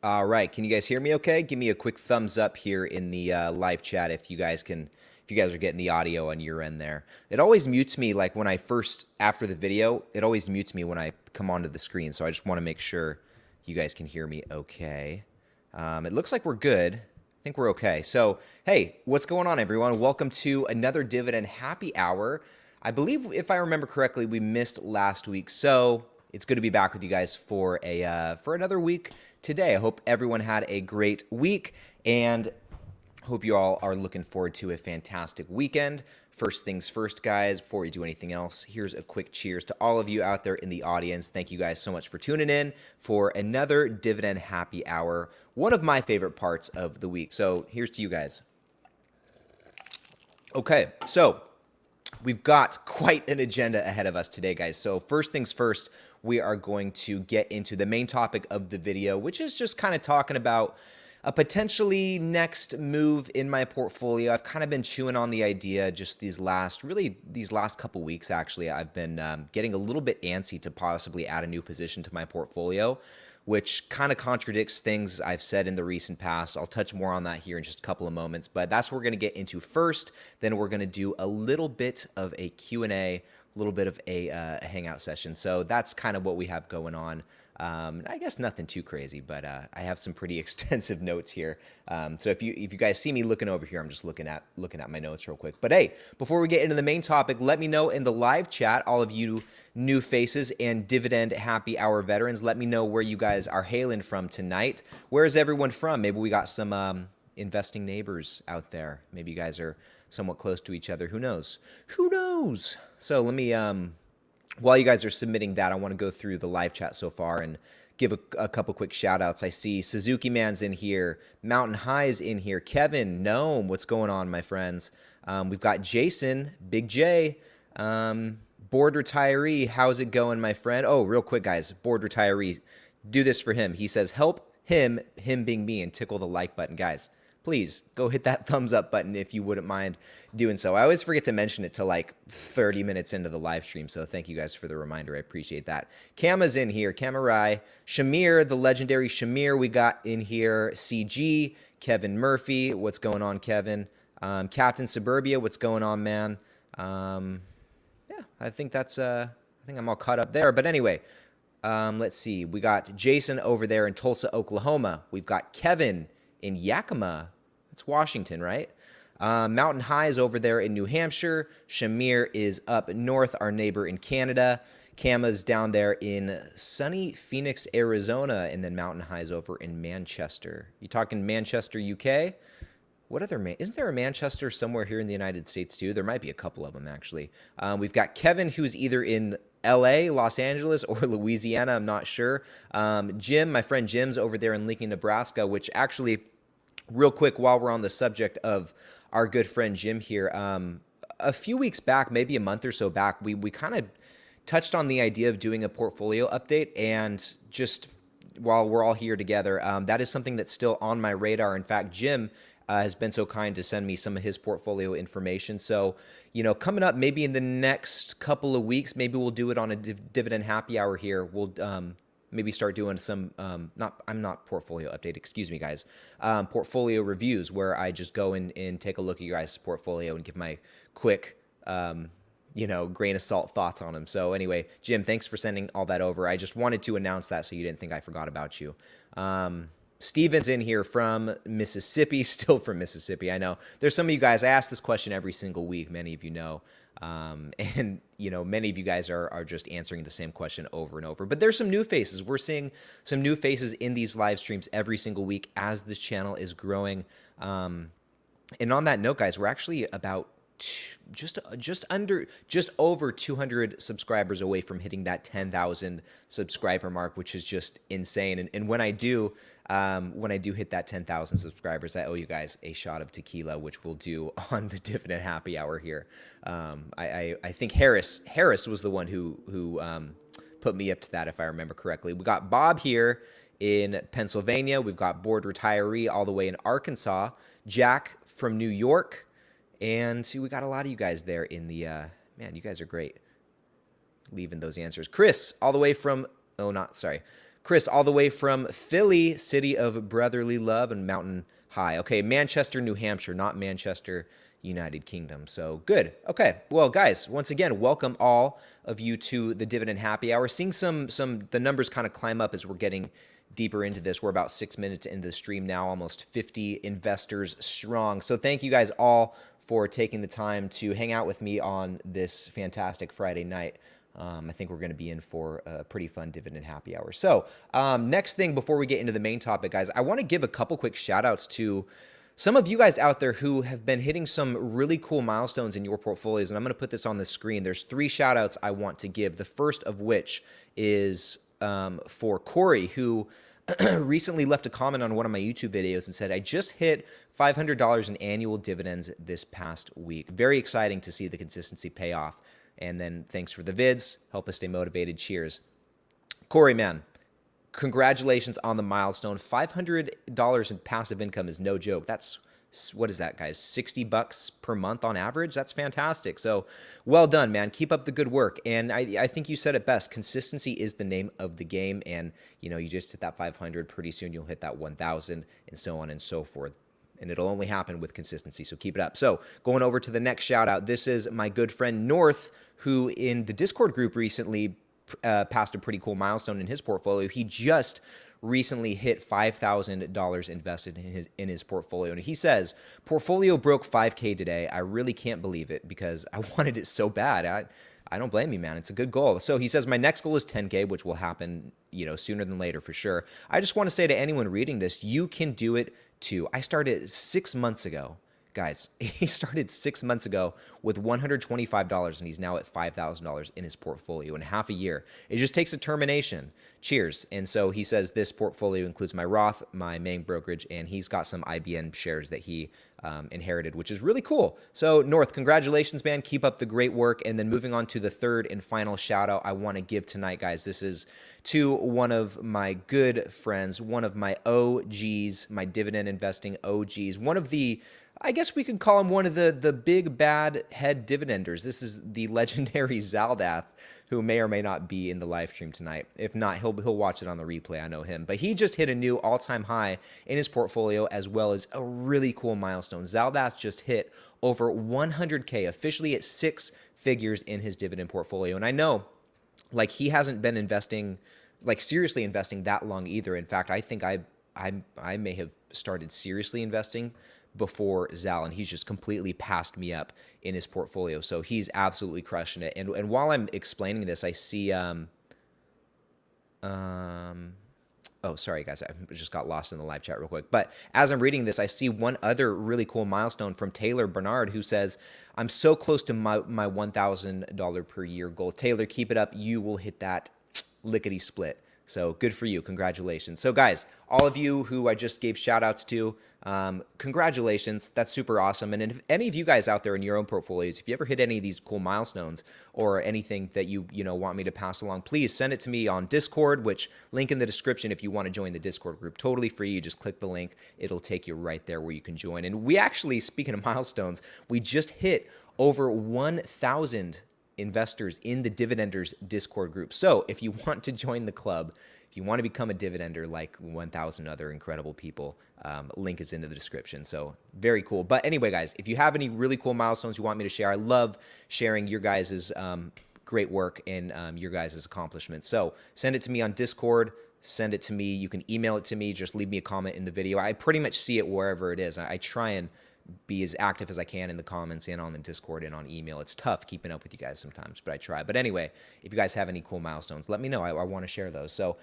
All right, can you guys hear me okay? Give me a quick thumbs up here in the live chat if you guys are getting the audio on your end there. It always mutes me like when I first, after the video, it always mutes me when I come onto the screen. So I just want to make sure you guys can hear me okay. It looks like we're good. I think we're okay. So, hey, what's going on, everyone? Welcome to another Dividend Happy Hour. I believe, if I remember correctly, we missed last week. So it's good to be back with you guys for another week today. I hope everyone had a great week and hope you all are looking forward to a fantastic weekend. First things first, guys, before we do anything else, here's a quick cheers to all of you out there in the audience. Thank you guys so much for tuning in for another Dividend Happy Hour, one of my favorite parts of the week. So here's to you guys. Okay, so we've got quite an agenda ahead of us today, guys. So first things first, we are going to get into the main topic of the video, which is just kind of talking about a potentially next move in my portfolio. I've kind of been chewing on the idea just these last couple weeks, actually. I've been getting a little bit antsy to possibly add a new position to my portfolio, which kind of contradicts things I've said in the recent past. I'll touch more on that here in just a couple of moments, but that's what we're going to get into first. Then we're going to do a little bit of a Q&A, a little bit of a hangout session. So that's kind of what we have going on. I guess nothing too crazy, but I have some pretty extensive notes here. So if you guys see me looking over here, I'm just looking at my notes real quick. But hey, before we get into the main topic, let me know in the live chat, all of you new faces and Dividend Happy Hour veterans, let me know where you guys are hailing from tonight. Where is everyone from? Maybe we got some investing neighbors out there. Maybe you guys are somewhat close to each other. Who knows? Who knows? So let me while you guys are submitting that, I want to go through the live chat so far and give a couple quick shout outs. I see Suzuki Man's in here, Mountain High's in here, Kevin, Gnome, what's going on, my friends? We've got Jason, Big J, Board Retiree, how's it going, my friend? Oh, real quick, guys, Board Retiree, do this for him. He says, help him being me, and tickle the like button. Guys, please go hit that thumbs up button if you wouldn't mind doing so. I always forget to mention it till like 30 minutes into the live stream, so thank you guys for the reminder. I appreciate that. Kama's in here, Kamarai, Shamir, the legendary Shamir we got in here, CG, Kevin Murphy, what's going on, Kevin? Captain Suburbia, what's going on, man? Yeah, I think I'm all caught up there, but anyway, let's see. We got Jason over there in Tulsa, Oklahoma. We've got Kevin in Yakima. That's Washington, right? Mountain High is over there in New Hampshire. Shamir is up north, our neighbor in Canada. Kama's down there in sunny Phoenix, Arizona. And then Mountain High is over in Manchester. You talking Manchester, UK? What other isn't there a Manchester somewhere here in the United States too? There might be a couple of them, actually. We've got Kevin, who's either in LA, Los Angeles, or Louisiana. I'm not sure. Jim, my friend Jim's over there in Lincoln, Nebraska, which actually, real quick, while we're on the subject of our good friend Jim here, a few weeks back, maybe a month or so back, we kind of touched on the idea of doing a portfolio update, and just while we're all here together, that is something that's still on my radar. In fact, Jim has been so kind to send me some of his portfolio information. So, coming up maybe in the next couple of weeks, maybe we'll do it on a Dividend Happy Hour here. We'll maybe start doing some, I'm not portfolio update, excuse me, guys, portfolio reviews, where I just go and take a look at your guys' portfolio and give my quick, grain of salt thoughts on them. So anyway, Jim, thanks for sending all that over. I just wanted to announce that so you didn't think I forgot about you. Steven's in here from Mississippi, still from Mississippi. I know there's some of you guys, I ask this question every single week, many of you know, and many of you guys are just answering the same question over and over. But there's some new faces. We're seeing some new faces in these live streams every single week as this channel is growing. And on that note, guys, we're actually about just over 200 subscribers away from hitting that 10,000 subscriber mark, which is just insane. And when I do hit that 10,000 subscribers, I owe you guys a shot of tequila, which we'll do on the Dividend Happy Hour here. I think Harris was the one who put me up to that, if I remember correctly. We got Bob here in Pennsylvania. We've got Board Retiree all the way in Arkansas. Jack from New York. And we got a lot of you guys there in the, man, you guys are great leaving those answers. Chris, all the way from, Chris, all the way from Philly, city of brotherly love and mountain high. Okay, Manchester, New Hampshire, not Manchester, United Kingdom. So good. Okay. Well, guys, once again, welcome all of you to the Dividend Happy Hour. Seeing the numbers kind of climb up as we're getting deeper into this. We're about 6 minutes into the stream now, almost 50 investors strong. So thank you guys all for taking the time to hang out with me on this fantastic Friday night. I think we're going to be in for a pretty fun Dividend Happy Hour. So next thing before we get into the main topic, guys, I want to give a couple quick shout outs to some of you guys out there who have been hitting some really cool milestones in your portfolios. And I'm going to put this on the screen. There's 3 shout outs I want to give. The first of which is for Corey, who recently left a comment on one of my YouTube videos and said, I just hit $500 in annual dividends this past week. Very exciting to see the consistency pay off. And then thanks for the vids. Help us stay motivated. Cheers. Corey, man, congratulations on the milestone. $500 in passive income is no joke. That's, what is that, guys? $60 per month on average? That's fantastic. So well done, man. Keep up the good work. And I think you said it best. Consistency is the name of the game. And, you know, you just hit that 500. Pretty soon you'll hit that 1,000 and so on and so forth. And it'll only happen with consistency, so keep it up. So going over to the next shout out, this is my good friend North, who in the Discord group recently passed a pretty cool milestone in his portfolio. He just recently hit $5,000 invested in his portfolio. And he says, portfolio broke 5K today. I really can't believe it because I wanted it so bad. I don't blame you, man. It's a good goal. So he says, my next goal is 10K, which will happen, you know, sooner than later for sure. I just want to say to anyone reading this, you can do it too. I started 6 months ago. Guys, he started 6 months ago with $125, and he's now at $5,000 in his portfolio in half a year. It just takes determination. Cheers. And so he says this portfolio includes my Roth, my main brokerage, and he's got some IBM shares that he inherited, which is really cool. So North, congratulations, man. Keep up the great work. And then moving on to the third and final shout out I want to give tonight, guys. This is to one of my good friends, one of my OGs, my dividend investing OGs, one of the, I guess we could call him one of the big bad head dividenders. This is the legendary Zaldath, who may or may not be in the live stream tonight. If not, he'll watch it on the replay. I know him. But he just hit a new all-time high in his portfolio, as well as a really cool milestone. Zaldath just hit over 100K, officially at 6 figures in his dividend portfolio. And I know, like, he hasn't been investing, like seriously investing that long either. In fact, I think I may have started seriously investing before Zal, and he's just completely passed me up in his portfolio. So he's absolutely crushing it. And while I'm explaining this, I see, oh, sorry guys, I just got lost in the live chat real quick. But as I'm reading this, I see one other really cool milestone from Taylor Bernard, who says, I'm so close to my $1,000 per year goal. Taylor, keep it up. You will hit that lickety split. So good for you. Congratulations. So guys, all of you who I just gave shout outs to, congratulations. That's super awesome. And if any of you guys out there in your own portfolios, if you ever hit any of these cool milestones or anything that you want me to pass along, please send it to me on Discord, which link in the description if you want to join the Discord group. Totally free. You just click the link. It'll take you right there where you can join. And we actually, speaking of milestones, we just hit over 1,000 investors in the Dividenders Discord group. So if you want to join the club, if you want to become a dividender like 1,000 other incredible people, link is in the description. So very cool. But anyway, guys, if you have any really cool milestones you want me to share, I love sharing your guys' great work and your guys' accomplishments. So send it to me on Discord. Send it to me. You can email it to me. Just leave me a comment in the video. I pretty much see it wherever it is. I try and be as active as I can in the comments and on the Discord and on email. It's tough keeping up with you guys sometimes, but I try. But anyway, if you guys have any cool milestones, let me know. I want to share those. So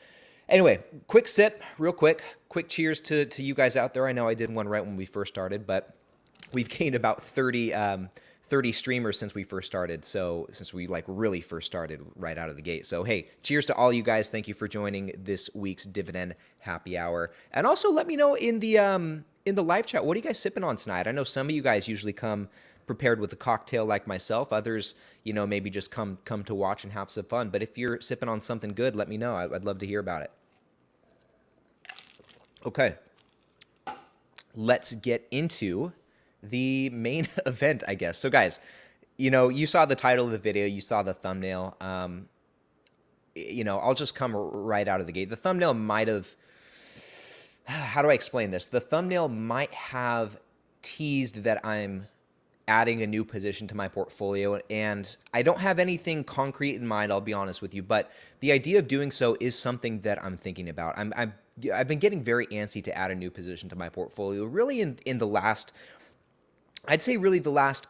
anyway, quick sip, real quick cheers to you guys out there. I know I did one right when we first started, but we've gained about 30 streamers since we first started. So since we like really first started right out of the gate. So hey, cheers to all you guys. Thank you for joining this week's Dividend Happy Hour. And also let me know in the live chat, what are you guys sipping on tonight? I know some of you guys usually come prepared with a cocktail like myself. Others, maybe just come to watch and have some fun. But if you're sipping on something good, let me know. I'd love to hear about it. Okay. Let's get into the main event, I guess. So guys, you saw the title of the video, you saw the thumbnail. I'll just come right out of the gate. The thumbnail might have, how do I explain this? The thumbnail might have teased that I'm adding a new position to my portfolio, and I don't have anything concrete in mind, I'll be honest with you, but the idea of doing so is something that I'm thinking about. I've been getting very antsy to add a new position to my portfolio really in the last, I'd say really the last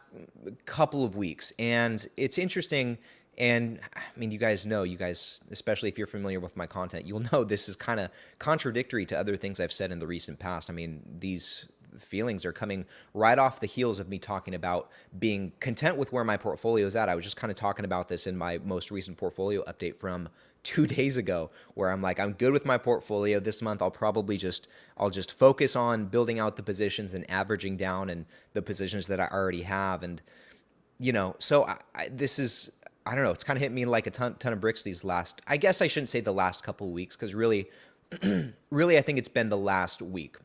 couple of weeks. And it's interesting. And I mean, you guys, especially if you're familiar with my content, you'll know this is kind of contradictory to other things I've said in the recent past. I mean, these feelings are coming right off the heels of me talking about being content with where my portfolio is at. I was just kind of talking about this in my most recent portfolio update from 2 days ago, where I'm like, I'm good with my portfolio this month. I'll just focus on building out the positions and averaging down and the positions that I already have. And, so this is, I don't know, it's kind of hit me like a ton of bricks these last, I guess I shouldn't say the last couple of weeks, because really, really, I think it's been the last week.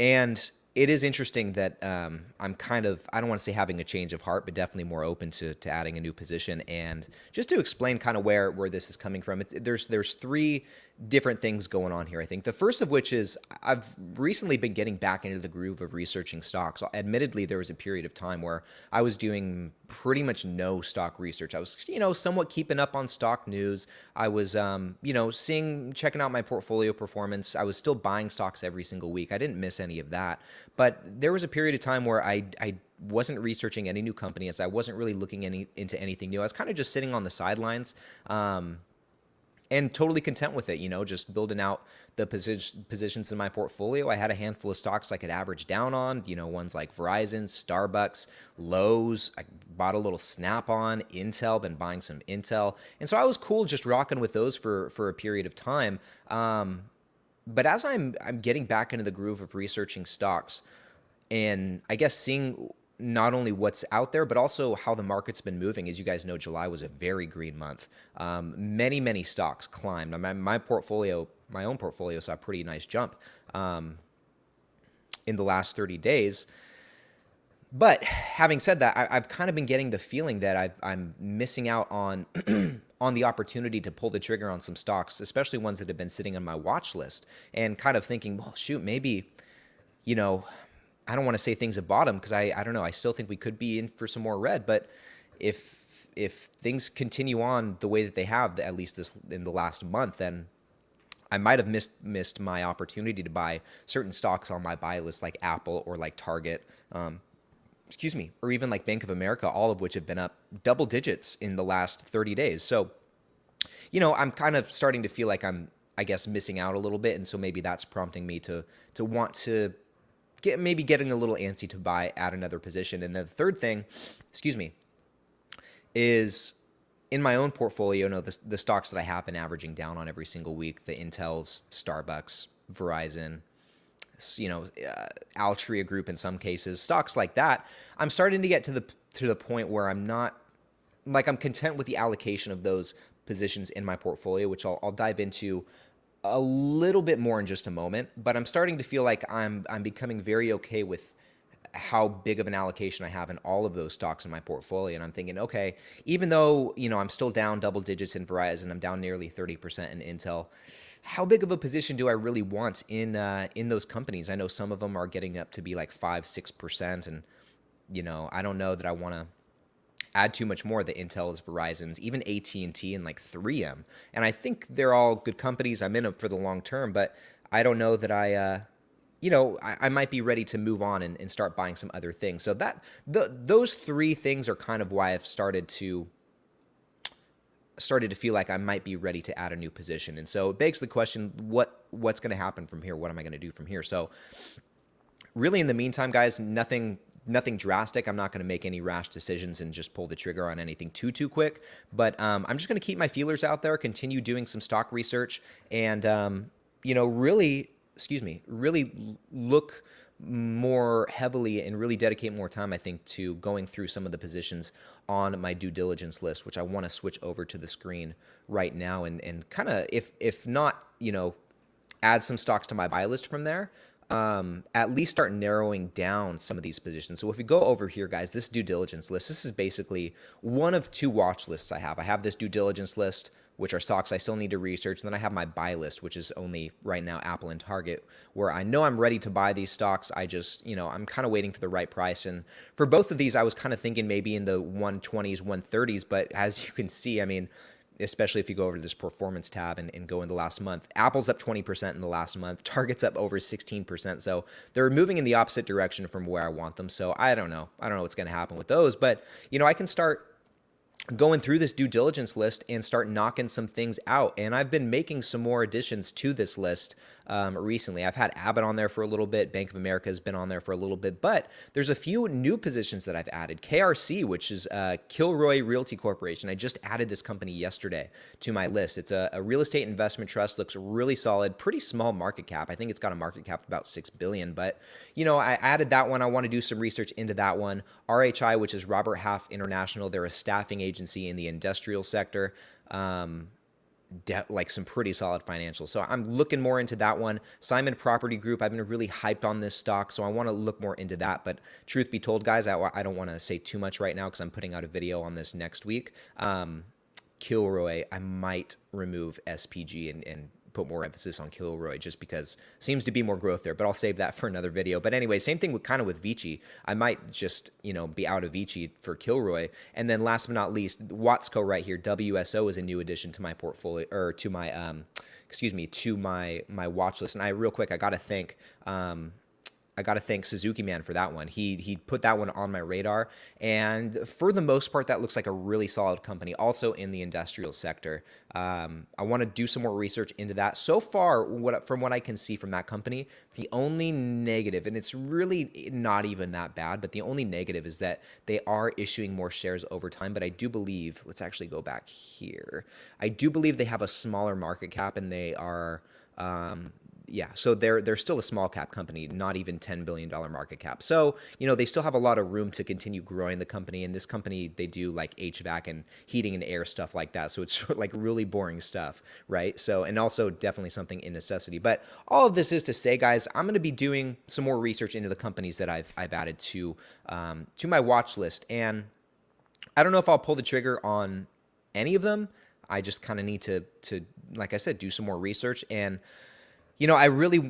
And it is interesting that I'm kind of, I don't want to say having a change of heart, but definitely more open to adding a new position. And just to explain kind of where this is coming from, there's three different things going on here, I think. The first of which is I've recently been getting back into the groove of researching stocks. Admittedly, there was a period of time where I was doing pretty much no stock research. I was, somewhat keeping up on stock news. I was, checking out my portfolio performance. I was still buying stocks every single week. I didn't miss any of that. But there was a period of time where I wasn't researching any new companies. I wasn't really looking into anything new. I was kind of just sitting on the sidelines, and totally content with it, just building out the positions in my portfolio. I had a handful of stocks I could average down on, ones like Verizon, Starbucks, Lowe's. I bought a little Snap-on, Intel, been buying some Intel. And so I was cool just rocking with those for a period of time. But as I'm getting back into the groove of researching stocks and I guess seeing not only what's out there, but also how the market's been moving. As you guys know, July was a very green month. Many stocks climbed. My own portfolio saw a pretty nice jump in the last 30 days. But having said that, I've kind of been getting the feeling that I'm missing out on on the opportunity to pull the trigger on some stocks, especially ones that have been sitting on my watch list, and kind of thinking, well, shoot, maybe, I don't want to say things have bottomed, because I don't know. I still think we could be in for some more red. But if things continue on the way that they have, at least this in the last month, then I might have missed my opportunity to buy certain stocks on my buy list, like Apple or like Target, or even like Bank of America, all of which have been up double digits in the last 30 days. So, I'm kind of starting to feel like I'm, I guess, missing out a little bit. And so maybe that's prompting me to want to getting a little antsy to add another position. And then the third thing, is in my own portfolio, the stocks that I have been averaging down on every single week, the Intels, Starbucks, Verizon, Altria Group in some cases, stocks like that, I'm starting to get to the point where I'm content with the allocation of those positions in my portfolio, which I'll dive into a little bit more in just a moment. But I'm starting to feel like I'm becoming very okay with how big of an allocation I have in all of those stocks in my portfolio. And I'm thinking, okay, even though, I'm still down double digits in Verizon, I'm down nearly 30% in Intel, how big of a position do I really want in those companies? I know some of them are getting up to be like 5-6%. And, I don't know that I want to add too much more. The Intels, Verizons, even AT&T and like 3M. And I think they're all good companies. I'm in them for the long term, but I don't know that I might be ready to move on and start buying some other things. So those three things are kind of why I've started to feel like I might be ready to add a new position. And so it begs the question, what's going to happen from here? What am I going to do from here? So really, in the meantime, guys, nothing drastic. I'm not going to make any rash decisions and just pull the trigger on anything too quick. But I'm just going to keep my feelers out there, continue doing some stock research, and really look more heavily and really dedicate more time, I think, to going through some of the positions on my due diligence list, which I want to switch over to the screen right now and kind of, if not, add some stocks to my buy list from there. at least start narrowing down some of these positions. So if we go over here, guys, this due diligence list, this is basically one of two watch lists I have. I have this due diligence list, which are stocks I still need to research. And then I have my buy list, which is only right now Apple and Target, where I know I'm ready to buy these stocks. I just, I'm kind of waiting for the right price. And for both of these, I was kind of thinking maybe in the 120s, 130s. But as you can see, I mean, especially if you go over to this performance tab and go in the last month, Apple's up 20% in the last month, Target's up over 16%. So they're moving in the opposite direction from where I want them. So I don't know what's going to happen with those, but I can start going through this due diligence list and start knocking some things out. And I've been making some more additions to this list recently. I've had Abbott on there for a little bit. Bank of America has been on there for a little bit, but there's a few new positions that I've added. KRC, which is Kilroy Realty Corporation. I just added this company yesterday to my list. It's a real estate investment trust, looks really solid, pretty small market cap. I think it's got a market cap of about $6 billion, but I added that one. I want to do some research into that one. RHI, which is Robert Half International. They're a staffing agency in the industrial sector. Like some pretty solid financials. So I'm looking more into that one. Simon Property Group, I've been really hyped on this stock, so I want to look more into that. But truth be told, guys, I don't want to say too much right now because I'm putting out a video on this next week. Kilroy, I might remove SPG and put more emphasis on Kilroy just because seems to be more growth there, but I'll save that for another video. But anyway, same thing with Vici. I might just, be out of Vici for Kilroy. And then last but not least, Watsco right here, WSO is a new addition to my portfolio, or to my, to my watch list. And I got to thank Suzuki Man for that one. He put that one on my radar. And for the most part, that looks like a really solid company, also in the industrial sector. I want to do some more research into that. So far, from what I can see from that company, the only negative, and it's really not even that bad, but the only negative is that they are issuing more shares over time. But I do believe, let's actually go back here. I do believe they have a smaller market cap and they are... so they're still a small cap company, not even $10 billion market cap. So, they still have a lot of room to continue growing the company. And this company, they do like HVAC and heating and air stuff like that. So it's like really boring stuff, right? So, and also definitely something in necessity. But all of this is to say, guys, I'm going to be doing some more research into the companies that I've added to my watch list. And I don't know if I'll pull the trigger on any of them. I just kind of need to, like I said, do some more research. And I really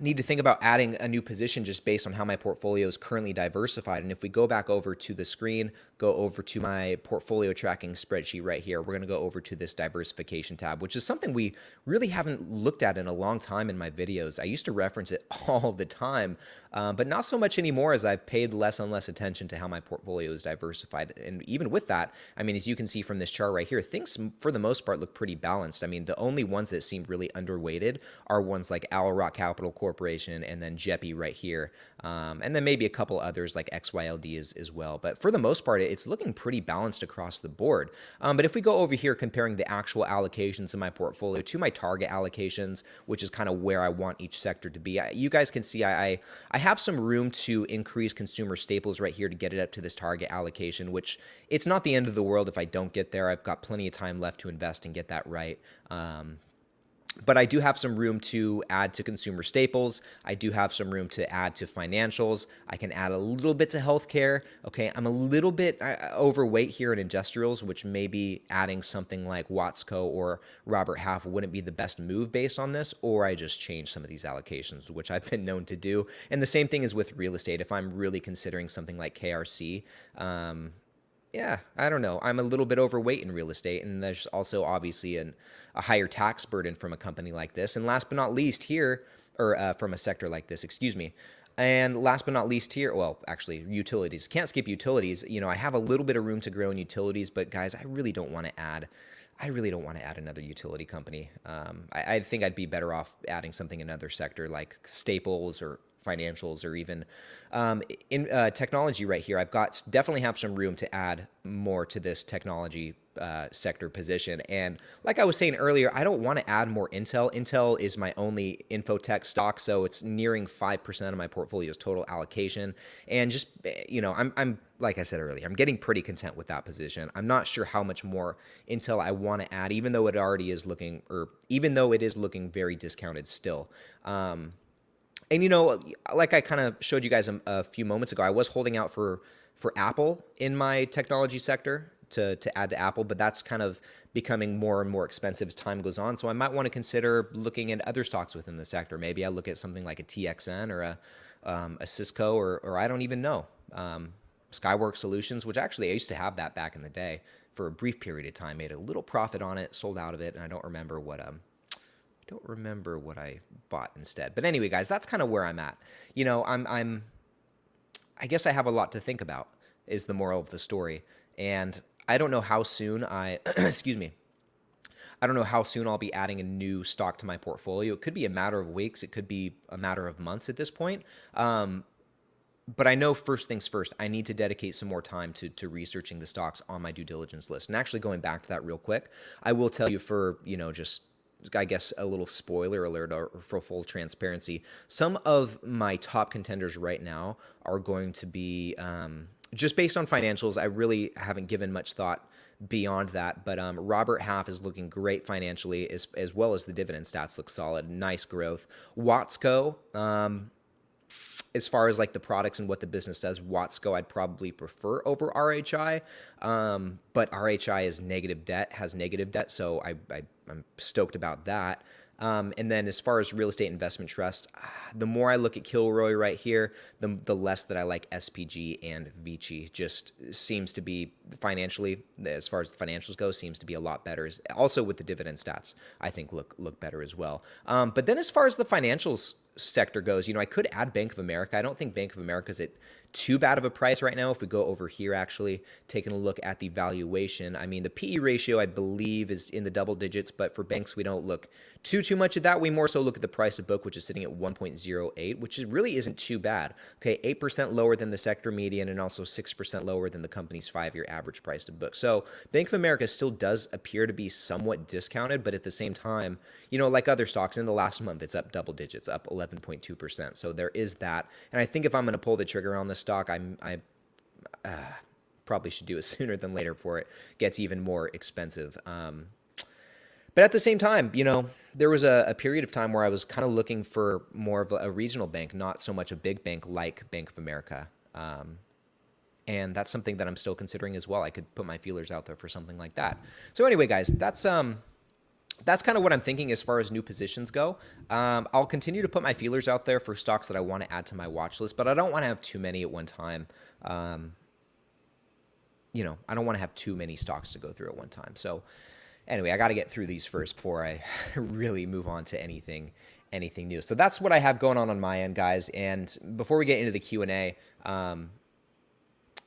need to think about adding a new position just based on how my portfolio is currently diversified. And if we go back over to the screen, go over to my portfolio tracking spreadsheet right here, we're going to go over to this diversification tab, which is something we really haven't looked at in a long time in my videos. I used to reference it all the time, but not so much anymore as I've paid less and less attention to how my portfolio is diversified. And even with that, I mean, as you can see from this chart right here, things for the most part look pretty balanced. I mean, the only ones that seem really underweighted are ones like Owl Rock Capital Corporation and then JEPI right here. And then maybe a couple others like XYLD as well. But for the most part, it's looking pretty balanced across the board. But if we go over here comparing the actual allocations in my portfolio to my target allocations, which is kind of where I want each sector to be, you guys can see I have some room to increase consumer staples right here to get it up to this target allocation, which it's not the end of the world if I don't get there. I've got plenty of time left to invest and get that right. But I do have some room to add to consumer staples. I do have some room to add to financials. I can add a little bit to healthcare. Okay, I'm a little bit overweight here in industrials, which maybe adding something like Watsco or Robert Half wouldn't be the best move based on this, or I just change some of these allocations, which I've been known to do. And the same thing is with real estate. If I'm really considering something like KRC, yeah, I don't know. I'm a little bit overweight in real estate, and there's also obviously a higher tax burden from a company like this. And last but not least here, or from a sector like this, excuse me. And last but not least here, well, actually, utilities. Can't skip utilities. I have a little bit of room to grow in utilities, but guys, I really don't want to add another utility company. I think I'd be better off adding something in another sector like staples or financials, or even in technology right here. Definitely have some room to add more to this technology sector position. And like I was saying earlier, I don't want to add more Intel. Intel is my only infotech stock, so it's nearing 5% of my portfolio's total allocation. And just, I'm like I said earlier, I'm getting pretty content with that position. I'm not sure how much more Intel I want to add, even though it is looking very discounted still. And like I kind of showed you guys a few moments ago, I was holding out for Apple in my technology sector to add to Apple, but that's kind of becoming more and more expensive as time goes on. So I might want to consider looking at other stocks within the sector. Maybe I look at something like a TXN or a Cisco or I don't even know. Skyworks Solutions, which actually I used to have that back in the day for a brief period of time, made a little profit on it, sold out of it, and I don't remember what I bought instead. But anyway, guys, that's kind of where I'm at. I guess I have a lot to think about is the moral of the story. And I don't know how soon excuse me, I don't know how soon I'll be adding a new stock to my portfolio. It could be a matter of weeks. It could be a matter of months at this point. But I know first things first, I need to dedicate some more time to researching the stocks on my due diligence list. And actually going back to that real quick, I will tell you for, just I guess a little spoiler alert or for full transparency, some of my top contenders right now are going to be just based on financials. I really haven't given much thought beyond that, but Robert Half is looking great financially as well as the dividend stats look solid, nice growth. Watsco, as far as like the products and what the business does, Watsco I'd probably prefer over RHI, but RHI has negative debt, so I'm stoked about that. And then as far as real estate investment trust, the more I look at Kilroy right here, the less that I like SPG and Vici. Just seems to be financially, as far as the financials go, seems to be a lot better. Also with the dividend stats, I think look better as well. But then as far as the financials sector goes, I could add Bank of America. I don't think Bank of America is at too bad of a price right now. If we go over here, actually taking a look at the valuation, I mean, the PE ratio, I believe, is in the double digits, but for banks, we don't look too much at that. We more so look at the price of book, which is sitting at 1.08, which really isn't too bad. Okay, 8% lower than the sector median and also 6% lower than the company's 5-year average price to book. So Bank of America still does appear to be somewhat discounted, but at the same time, like other stocks in the last month, it's up double digits, up 11.2%. So there is that. And I think if I'm going to pull the trigger on this stock, I probably should do it sooner than later before it gets even more expensive. But at the same time, there was a period of time where I was kind of looking for more of a regional bank, not so much a big bank like Bank of America. And that's something that I'm still considering as well. I could put my feelers out there for something like that. So anyway, guys, that's kind of what I'm thinking as far as new positions go. I'll continue to put my feelers out there for stocks that I want to add to my watch list, but I don't want to have too many at one time. I don't want to have too many stocks to go through at one time. So anyway, I got to get through these first before I really move on to anything new. So that's what I have going on my end, guys. And before we get into the Q&A,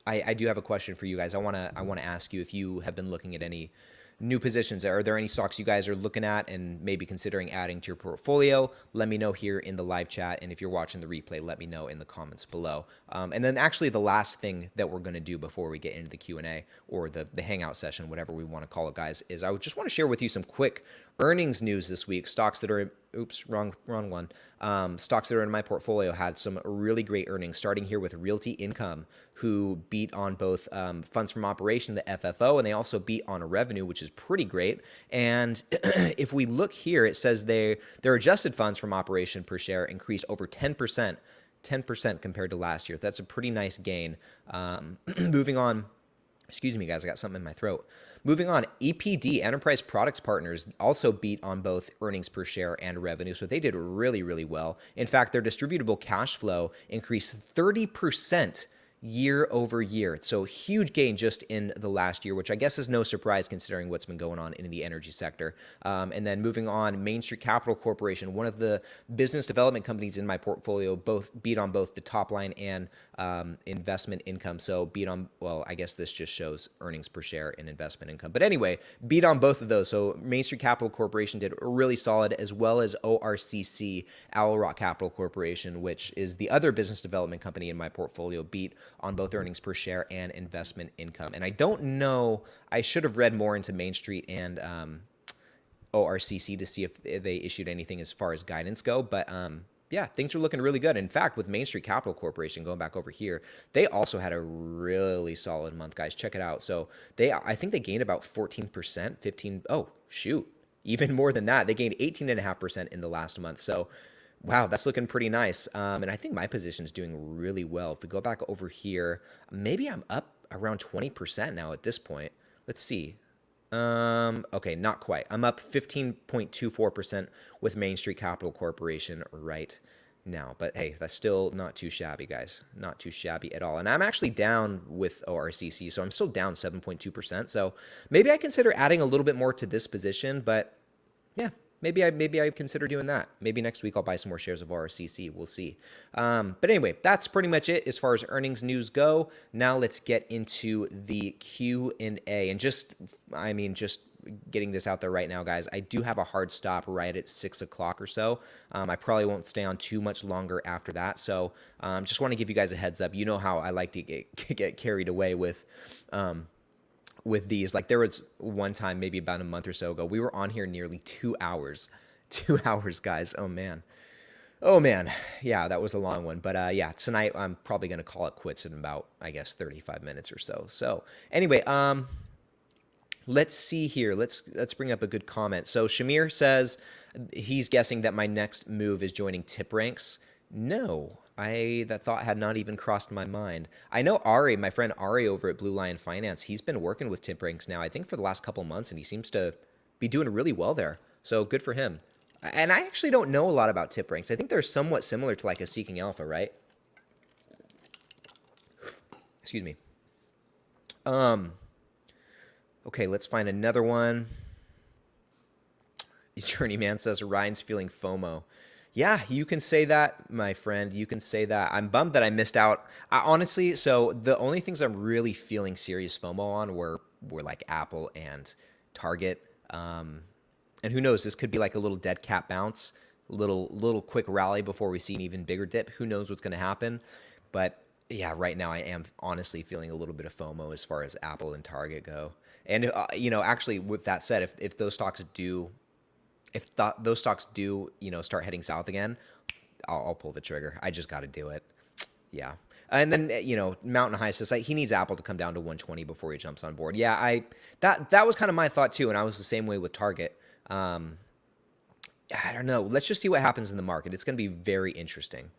I do have a question for you guys. I want to ask you if you have been looking at any new positions. Are there any stocks you guys are looking at and maybe considering adding to your portfolio? Let me know here in the live chat. And if you're watching the replay, let me know in the comments below. And then actually the last thing that we're going to do before we get into the Q&A or the hangout session, whatever we want to call it, guys, is I just want to share with you some quick earnings news this week. Stocks that are, wrong one. Stocks that are in my portfolio had some really great earnings, starting here with Realty Income, who beat on both funds from operation, the FFO, and they also beat on a revenue, which is pretty great. And if we look here, it says their adjusted funds from operation per share increased over 10%. 10% compared to last year. That's a pretty nice gain. Moving on. Excuse me, guys, I got something in my throat. Moving on, EPD, Enterprise Products Partners, also beat on both earnings per share and revenue, so they did really, really well. In fact, their distributable cash flow increased 30% year over year. So huge gain just in the last year, which I guess is no surprise considering what's been going on in the energy sector. And then moving on, Main Street Capital Corporation, one of the business development companies in my portfolio, both beat on both the top line and investment income. So beat on, well, I guess this just shows earnings per share and investment income. But anyway, beat on both of those. So Main Street Capital Corporation did really solid, as well as ORCC, Owl Rock Capital Corporation, which is the other business development company in my portfolio, beat on both earnings per share and investment income. And I don't know, I should have read more into Main Street and ORCC to see if they issued anything as far as guidance go. But yeah, things are looking really good. In fact, with Main Street Capital Corporation, going back over here, they also had a really solid month, guys. Check it out. So I think they gained about 14%, even more than that. They gained 18.5% in the last month. So Wow, that's looking pretty nice. And I think my position is doing really well. If we go back over here, maybe I'm up around 20% now at this point. Let's see. Okay, not quite. I'm up 15.24% with Main Street Capital Corporation right now. But hey, that's still not too shabby, guys. Not too shabby at all. And I'm actually down with ORCC, so I'm still down 7.2%. So maybe I consider adding a little bit more to this position, but yeah, maybe I consider doing that. Maybe next week I'll buy some more shares of RCC. We'll see. But anyway, that's pretty much it as far as earnings news go. Now let's get into the Q&A. And just getting this out there right now, guys, I do have a hard stop right at 6 o'clock or so. I probably won't stay on too much longer after that. So just want to give you guys a heads up. You know how I like to get carried away with these. Like there was one time, maybe about a month or so ago, we were on here nearly 2 hours. 2 hours, guys. Oh man. Yeah, that was a long one. But yeah, tonight I'm probably going to call it quits in about, I guess, 35 minutes or so. So anyway, let's see here. Let's bring up a good comment. So Shamir says he's guessing that my next move is joining Tip Ranks. No, that thought had not even crossed my mind. I know Ari, my friend Ari over at Blue Lion Finance, he's been working with Tip Ranks now, I think for the last couple months, and he seems to be doing really well there. So good for him. And I actually don't know a lot about Tip Ranks. I think they're somewhat similar to like a Seeking Alpha, right? Excuse me. Okay, let's find another one. Journeyman says Ryan's feeling FOMO. Yeah, you can say that, my friend. You can say that. I'm bummed that I missed out. Honestly, so the only things I'm really feeling serious FOMO on were like Apple and Target. And who knows, this could be like a little dead cat bounce, little quick rally before we see an even bigger dip. Who knows what's going to happen? But yeah, right now I am honestly feeling a little bit of FOMO as far as Apple and Target go. And actually, with that said, if those stocks do start heading south again, I'll pull the trigger. I just got to do it. Yeah. And then, Mountain High says he needs Apple to come down to 120 before he jumps on board. Yeah, that was kind of my thought too. And I was the same way with Target. I don't know. Let's just see what happens in the market. It's going to be very interesting.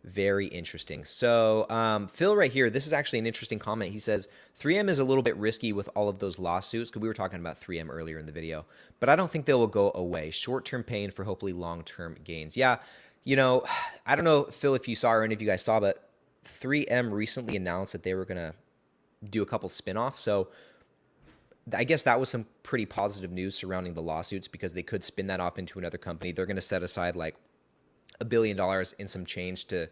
Very interesting. So Phil right here, this is actually an interesting comment. He says, 3M is a little bit risky with all of those lawsuits, because we were talking about 3M earlier in the video, but I don't think they will go away. Short-term pain for hopefully long-term gains. Yeah, I don't know, Phil, if you saw or any of you guys saw, but 3M recently announced that they were going to do a couple spinoffs. So I guess that was some pretty positive news surrounding the lawsuits, because they could spin that off into another company. They're going to set aside like $1 billion in some change to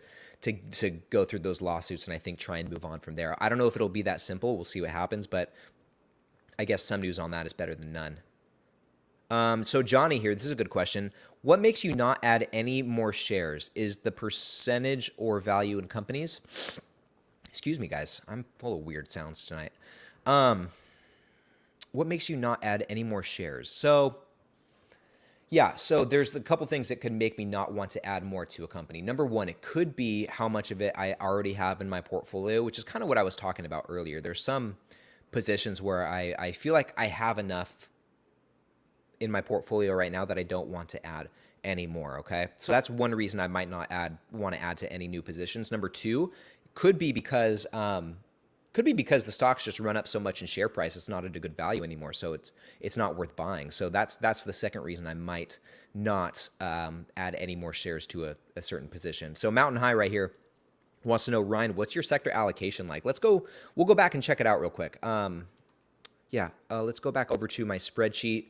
go through those lawsuits, and I think try and move on from there. I don't know if it'll be that simple. We'll see what happens, but I guess some news on that is better than none. So Johnny here, this is a good question. What makes you not add any more shares? Is the percentage or value in companies? Excuse me, guys. I'm full of weird sounds tonight. What makes you not add any more shares? So yeah, so there's a couple things that could make me not want to add more to a company. Number one, it could be how much of it I already have in my portfolio, which is kind of what I was talking about earlier. There's some positions where I feel like I have enough in my portfolio right now that I don't want to add anymore, okay? So that's one reason I might not want to add to any new positions. Number two, could be because the stocks just run up so much in share price, it's not at a good value anymore, so it's not worth buying. So that's the second reason I might not add any more shares to a certain position. So Mountain High right here wants to know, Ryan, what's your sector allocation like? We'll go back and check it out real quick. Let's go back over to my spreadsheet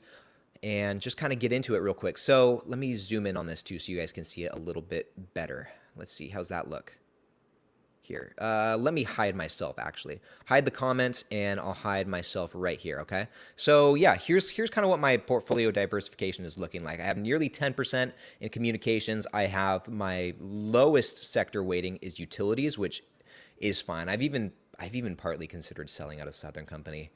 and just kind of get into it real quick. So let me zoom in on this too so you guys can see it a little bit better. Let's see, how's that look? Here, let me hide myself, actually. Hide the comments, and I'll hide myself right here, okay? So yeah, here's kind of what my portfolio diversification is looking like. I have nearly 10% in communications. I have my lowest sector weighting is utilities, which is fine. I've even partly considered selling out a Southern company.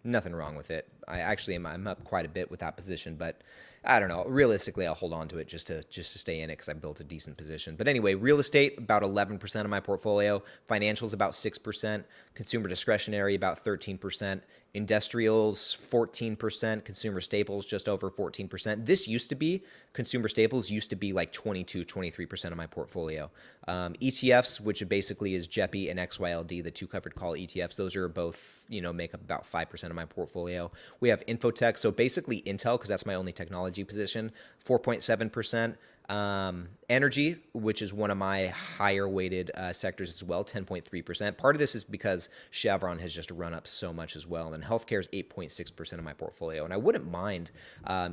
Nothing wrong with it. I'm up quite a bit with that position, but I don't know. Realistically, I'll hold on to it just to stay in it because I built a decent position. But anyway, real estate, about 11% of my portfolio. Financials, about 6%. Consumer discretionary, about 13%. Industrials 14%, consumer staples just over 14%. This used to be consumer staples used to be like 22, 23% of my portfolio. ETFs, which basically is JEPI and XYLD, the two covered call ETFs, those are both, make up about 5% of my portfolio. We have Infotech, so basically Intel, because that's my only technology position, 4.7%. Energy, which is one of my higher weighted sectors as well, 10.3%. Part of this is because Chevron has just run up so much as well. And healthcare is 8.6% of my portfolio. And I wouldn't mind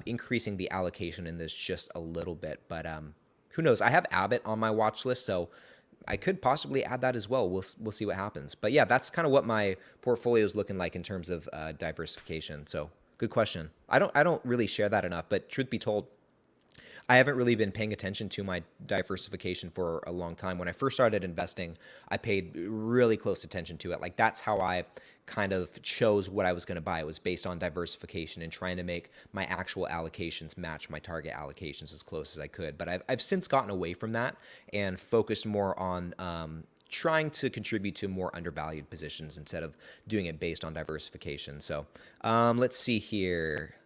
increasing the allocation in this just a little bit. But who knows? I have Abbott on my watch list, so I could possibly add that as well. We'll see what happens. But yeah, that's kind of what my portfolio is looking like in terms of diversification. So good question. I don't really share that enough, but truth be told, I haven't really been paying attention to my diversification for a long time. When I first started investing, I paid really close attention to it. Like that's how I kind of chose what I was going to buy. It was based on diversification and trying to make my actual allocations match my target allocations as close as I could. But I've since gotten away from that and focused more on trying to contribute to more undervalued positions instead of doing it based on diversification. So let's see here.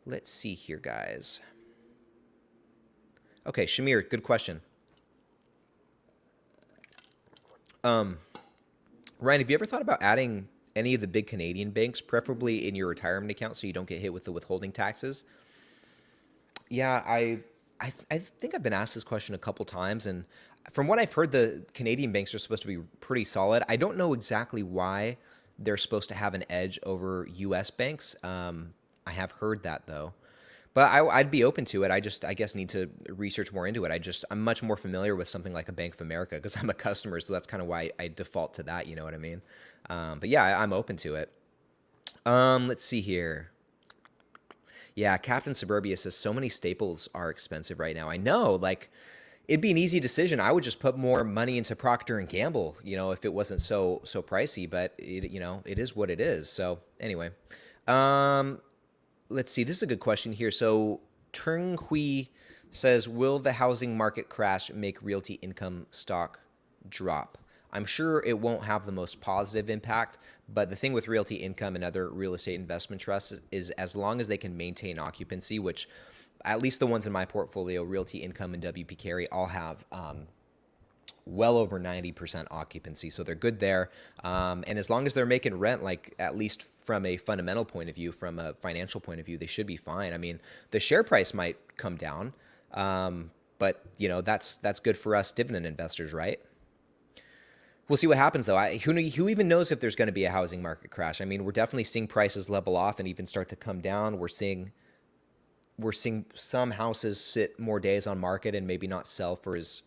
Let's see here, guys. Okay, Shamir, good question. Ryan, have you ever thought about adding any of the big Canadian banks, preferably in your retirement account so you don't get hit with the withholding taxes? Yeah, I think I've been asked this question a couple times, and from what I've heard, the Canadian banks are supposed to be pretty solid. I don't know exactly why they're supposed to have an edge over U.S. banks. I have heard that though, but I'd be open to it. I guess need to research more into it. I'm much more familiar with something like a Bank of America because I'm a customer, so that's kind of why I default to that. You know what I mean? But yeah, I'm open to it. Let's see here. Yeah, Captain Suburbia says so many staples are expensive right now. I know, like it'd be an easy decision. I would just put more money into Procter and Gamble, if it wasn't so pricey. But it is what it is. So anyway. Let's see. This is a good question here. So Turnhui says, will the housing market crash make Realty income stock drop? I'm sure it won't have the most positive impact, but the thing with Realty income and other real estate investment trusts is as long as they can maintain occupancy, which at least the ones in my portfolio, Realty income and WP Carey, all have well over 90% occupancy. So they're good there. And as long as they're making rent, like at least from a fundamental point of view, from a financial point of view, they should be fine. I mean, the share price might come down, but that's good for us dividend investors, right? We'll see what happens though. Who even knows if there's going to be a housing market crash? I mean, we're definitely seeing prices level off and even start to come down. We're seeing some houses sit more days on market and maybe not sell for as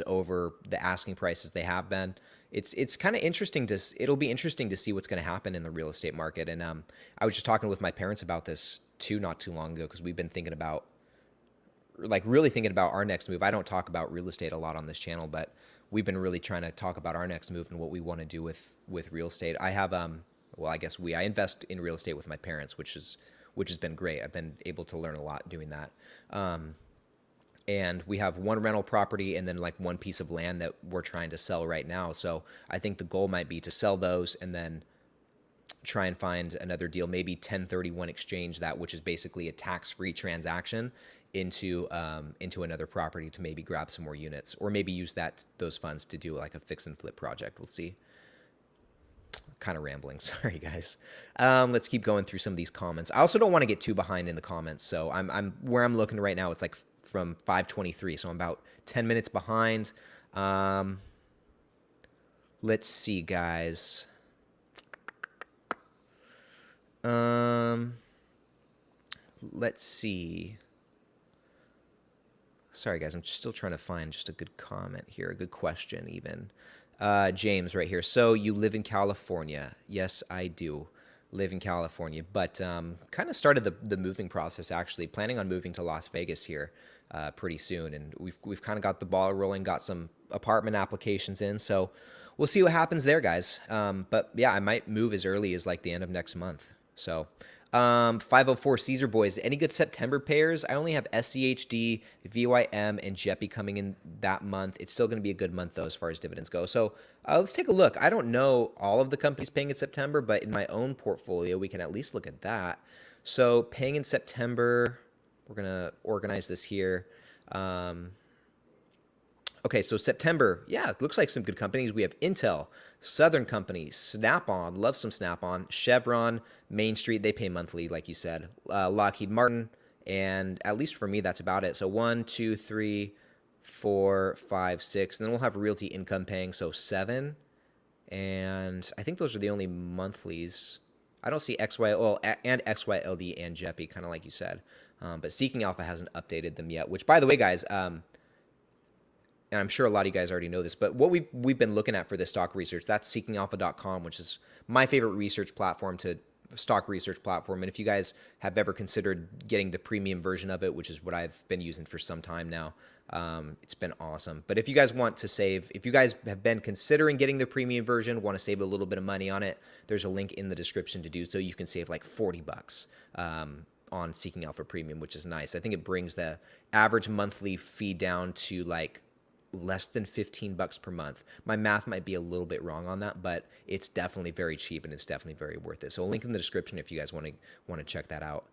over the asking prices they have been. It's kind of interesting it'll be interesting to see what's going to happen in the real estate market. And I was just talking with my parents about this too not too long ago because we've been really thinking about our next move. I don't talk about real estate a lot on this channel, but we've been really trying to talk about our next move and what we want to do with real estate. I have I invest in real estate with my parents, which has been great. I've been able to learn a lot doing that. And we have one rental property and then like one piece of land that we're trying to sell right now. So I think the goal might be to sell those and then try and find another deal, maybe 1031 exchange that, which is basically a tax-free transaction into another property to maybe grab some more units, or maybe use those funds to do like a fix and flip project. We'll see. Kind of rambling. Sorry, guys. Let's keep going through some of these comments. I also don't want to get too behind in the comments. So I'm where I'm looking right now. It's like from 5:23, so I'm about 10 minutes behind. Let's see, guys. Let's see. Sorry, guys. I'm still trying to find just a good comment here, a good question even. James right here. So you live in California? Yes, I do live in California, but kind of started the moving process actually, planning on moving to Las Vegas here pretty soon, and we've kind of got the ball rolling, got some apartment applications in, so we'll see what happens there, guys. But yeah, I might move as early as like the end of next month. So 504 Caesar Boys. Any good September pairs? I only have SCHD, VYM, and Jeppy coming in that month. It's still going to be a good month, though, as far as dividends go. So let's take a look. I don't know all of the companies paying in September, but in my own portfolio, we can at least look at that. So paying in September, we're going to organize this here. Okay, so September, yeah, it looks like some good companies. We have Intel, Southern Company, Snap-on, love some Snap-on, Chevron, Main Street, they pay monthly, like you said, Lockheed Martin, and at least for me, that's about it. So 1, 2, 3, 4, 5, 6, and then we'll have Realty Income paying, so 7, and I think those are the only monthlies. I don't see and XYLD and Jeppy, kind of like you said, but Seeking Alpha hasn't updated them yet, which, by the way, guys, and I'm sure a lot of you guys already know this, but what we've been looking at for this stock research, that's seekingalpha.com, which is my favorite stock research platform. And if you guys have ever considered getting the premium version of it, which is what I've been using for some time now, it's been awesome. But if you guys want to save, if you guys have been considering getting the premium version, want to save a little bit of money on it, there's a link in the description to do so. You can save like $40 on Seeking Alpha Premium, which is nice. I think it brings the average monthly fee down to like less than $15 per month. My math might be a little bit wrong on that, but it's definitely very cheap and it's definitely very worth it. So a link in the description if you guys want to check that out.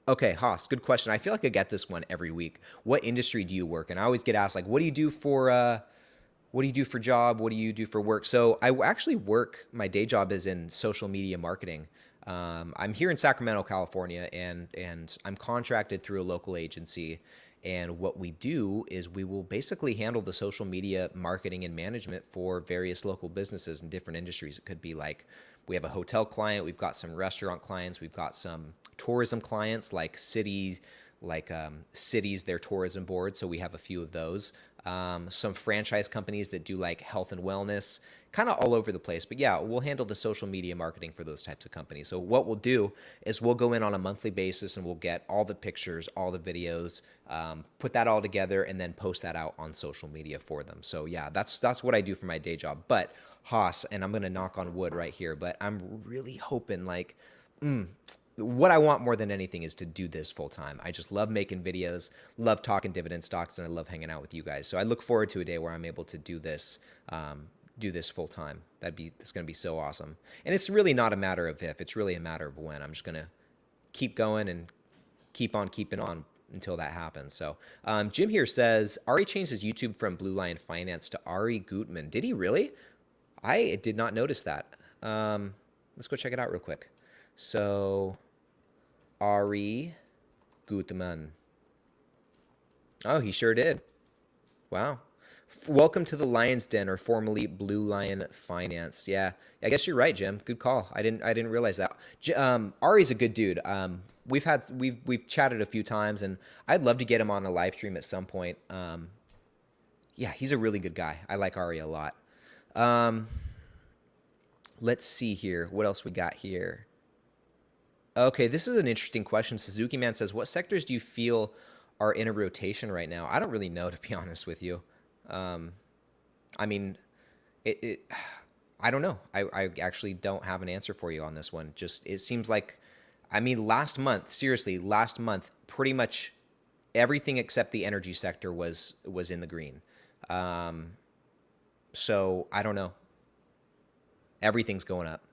Okay, Haas, good question. I feel like I get this one every week. What industry do you work in? I always get asked like, what do you do for job? What do you do for work? So I actually work. My day job is in social media marketing. I'm here in Sacramento, California, and I'm contracted through a local agency. And what we do is we will basically handle the social media marketing and management for various local businesses in different industries. It could be like we have a hotel client, we've got some restaurant clients, we've got some tourism clients like cities, their tourism board. So we have a few of those. Some franchise companies that do like health and wellness, kind of all over the place. But yeah, we'll handle the social media marketing for those types of companies. So what we'll do is we'll go in on a monthly basis and we'll get all the pictures, all the videos, put that all together and then post that out on social media for them. So yeah, that's what I do for my day job. But Haas, and I'm going to knock on wood right here, but I'm really hoping like, what I want more than anything is to do this full time. I just love making videos, love talking dividend stocks, and I love hanging out with you guys. So I look forward to a day where I'm able to do this full time. It's going to be so awesome. And it's really not a matter of if, it's really a matter of when. I'm just going to keep going and keep on keeping on until that happens. So Jim here says, Ari changed his YouTube from Blue Lion Finance to Ari Gutman. Did he really? I did not notice that. Let's go check it out real quick. So Ari Gutman. Oh, he sure did. Wow. Welcome to the Lion's Den, or formerly Blue Lion Finance. Yeah, I guess you're right, Jim. Good call. I didn't realize that. Ari's a good dude. We've chatted a few times, and I'd love to get him on a live stream at some point. Yeah, he's a really good guy. I like Ari a lot. Let's see here. What else we got here? Okay, this is an interesting question. Suzuki Man says, what sectors do you feel are in a rotation right now? I don't really know, to be honest with you. I mean, I don't know. I actually don't have an answer for you on this one. Just, it seems like, I mean, last month, pretty much everything except the energy sector was in the green. So I don't know. Everything's going up.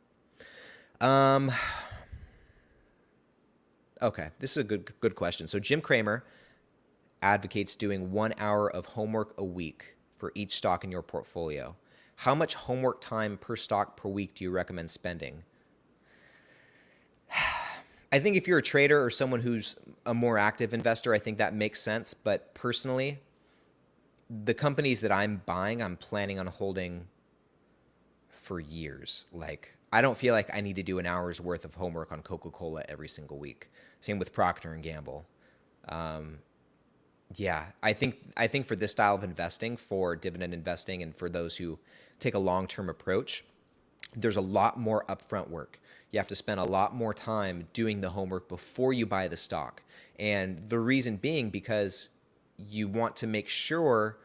Okay, this is a good question. So Jim Cramer advocates doing 1 hour of homework a week for each stock in your portfolio. How much homework time per stock per week do you recommend spending? I think if you're a trader or someone who's a more active investor, I think that makes sense. But personally, the companies that I'm buying, I'm planning on holding for years. Like, I don't feel like I need to do an hour's worth of homework on Coca-Cola every single week. Same with Procter and Gamble. Yeah, I think for this style of investing, for dividend investing, and for those who take a long-term approach, there's a lot more upfront work. You have to spend a lot more time doing the homework before you buy the stock. And the reason being because you want to make sure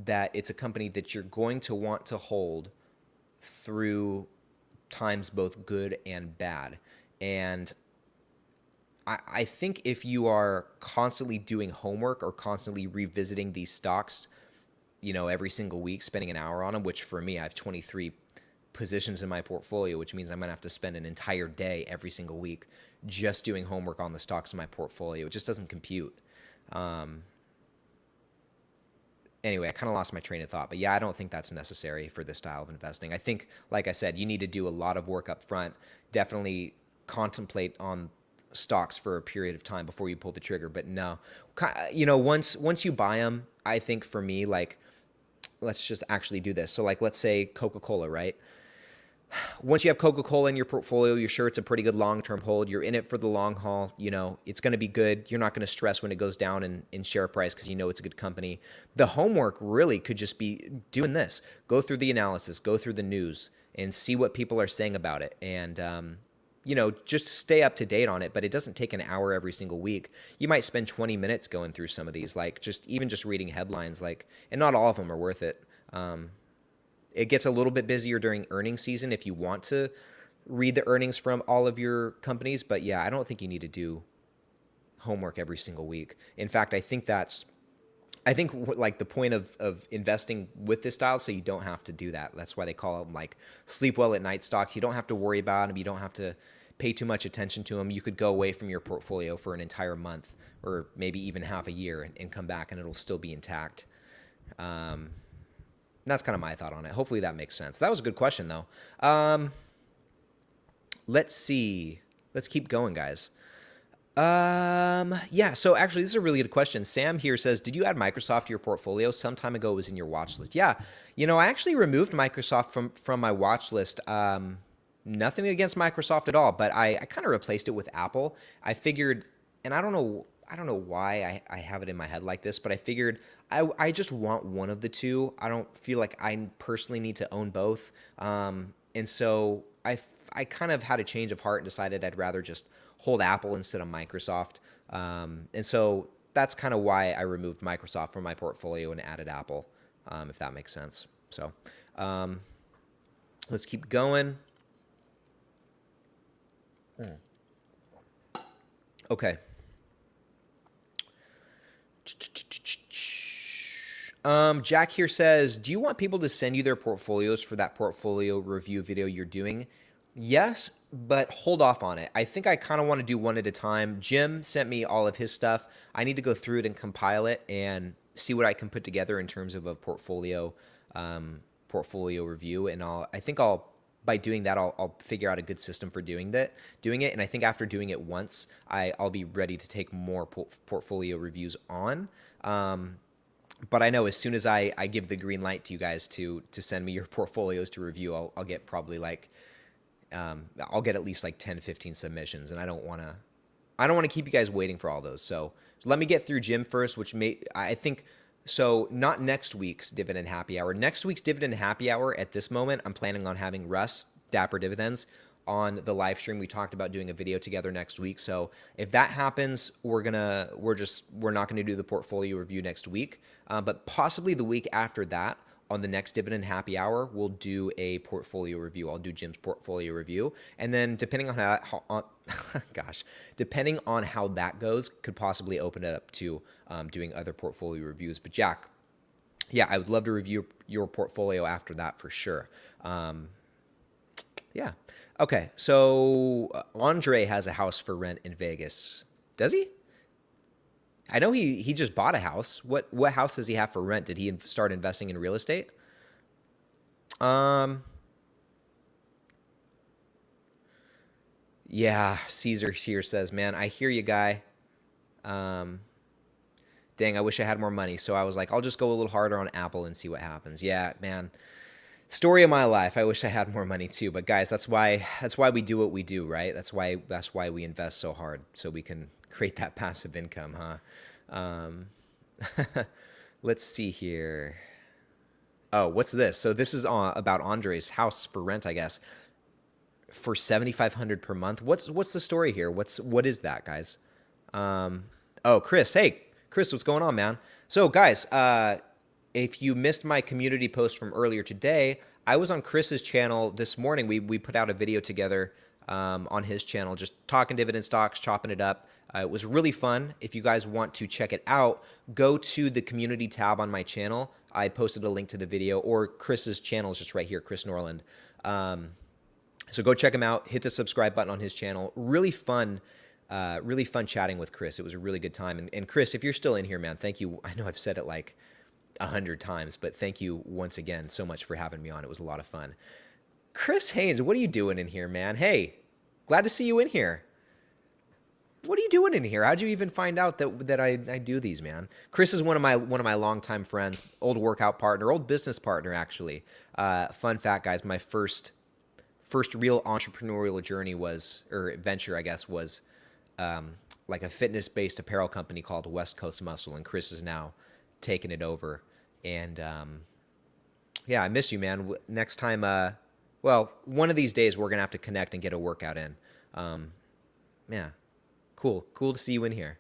that it's a company that you're going to want to hold through times, both good and bad. And I think if you are constantly doing homework or constantly revisiting these stocks, every single week, spending an hour on them, which for me, I have 23 positions in my portfolio, which means I'm going to have to spend an entire day every single week just doing homework on the stocks in my portfolio. It just doesn't compute. Anyway, I kind of lost my train of thought, but yeah, I don't think that's necessary for this style of investing. I think, like I said, you need to do a lot of work up front. Definitely contemplate on stocks for a period of time before you pull the trigger. But no, once you buy them, I think for me, like, let's just actually do this. So like, let's say Coca-Cola, right? Once you have Coca-Cola in your portfolio, you're sure it's a pretty good long-term hold. You're in it for the long haul. It's going to be good. You're not going to stress when it goes down in share price because it's a good company. The homework really could just be doing this. Go through the analysis, go through the news, and see what people are saying about it. And, just stay up to date on it. But it doesn't take an hour every single week. You might spend 20 minutes going through some of these, like just reading headlines, and not all of them are worth it. It gets a little bit busier during earnings season if you want to read the earnings from all of your companies. But yeah, I don't think you need to do homework every single week. In fact, I think like the point of investing with this style, so you don't have to do that. That's why they call them like sleep well at night stocks. You don't have to worry about them. You don't have to pay too much attention to them. You could go away from your portfolio for an entire month or maybe even half a year and come back and it'll still be intact. That's kind of my thought on it. Hopefully that makes sense. That was a good question, though. Let's see. Let's keep going, guys. Yeah, so actually, this is a really good question. Sam here says, did you add Microsoft to your portfolio? Some time ago it was in your watch list. Yeah, I actually removed Microsoft from my watch list. Nothing against Microsoft at all, but I kind of replaced it with Apple. I figured, and I don't know why I have it in my head like this, but I figured I just want one of the two. I don't feel like I personally need to own both. And so I kind of had a change of heart and decided I'd rather just hold Apple instead of Microsoft. And so that's kind of why I removed Microsoft from my portfolio and added Apple, if that makes sense. So let's keep going. Okay. Jack here says, do you want people to send you their portfolios for that portfolio review video you're doing? Yes, but hold off on it. I think I kind of want to do one at a time. Jim sent me all of his stuff. I need to go through it and compile it and see what I can put together in terms of a portfolio review. And by doing that, I'll figure out a good system for doing it. And I think after doing it once, I'll be ready to take more portfolio reviews on. But I know as soon as I give the green light to you guys to send me your portfolios to review, I'll get probably I'll get at least 10, 15 submissions, and I don't want to keep you guys waiting for all those. So let me get through Jim first, I think. So not next week's Dividend Happy Hour. Next week's Dividend Happy Hour, at this moment, I'm planning on having Russ, Dapper Dividends, on the live stream. We talked about doing a video together next week. So if that happens, we're not going to do the portfolio review next week. But possibly the week after that, on the next Dividend Happy Hour, we'll do a portfolio review. I'll do Jim's portfolio review. And then depending on depending on how that goes, could possibly open it up to doing other portfolio reviews. But Jack, yeah, I would love to review your portfolio after that for sure. Yeah. Okay. So Andre has a house for rent in Vegas. Does he? I know he just bought a house. What house does he have for rent? Did he start investing in real estate? Yeah, Caesar here says, man, I hear you, guy. Dang, I wish I had more money. So I was like, I'll just go a little harder on Apple and see what happens. Yeah, man. Story of my life. I wish I had more money too. But guys, that's why we do what we do, right? That's why we invest so hard, so we can create that passive income, huh? Let's see here. Oh, what's this? So this is about Andre's house for rent, I guess, for $7,500 per month. What's the story here? What is that, guys? Oh, Chris. Hey, Chris, what's going on, man? So, guys, if you missed my community post from earlier today, I was on Chris's channel this morning. We put out a video together on his channel, just talking dividend stocks, chopping it up. It was really fun. If you guys want to check it out, go to the community tab on my channel. I posted a link to the video, or Chris's channel is just right here, Chris Norland. So go check him out. Hit the subscribe button on his channel. Really fun chatting with Chris. It was a really good time. And Chris, if you're still in here, man, thank you. I know I've said it like 100 times, but thank you once again so much for having me on. It was a lot of fun. Chris Haynes, what are you doing in here, man? Hey, glad to see you in here. What are you doing in here? How'd you even find out that I do these, man? Chris is one of my longtime friends, old workout partner, old business partner, actually. Fun fact, guys, my first real entrepreneurial journey venture, I guess, was like a fitness-based apparel company called West Coast Muscle, and Chris is now taking it over. And yeah, I miss you, man. Next time, well, one of these days we're gonna have to connect and get a workout in. Yeah, cool to see you in here.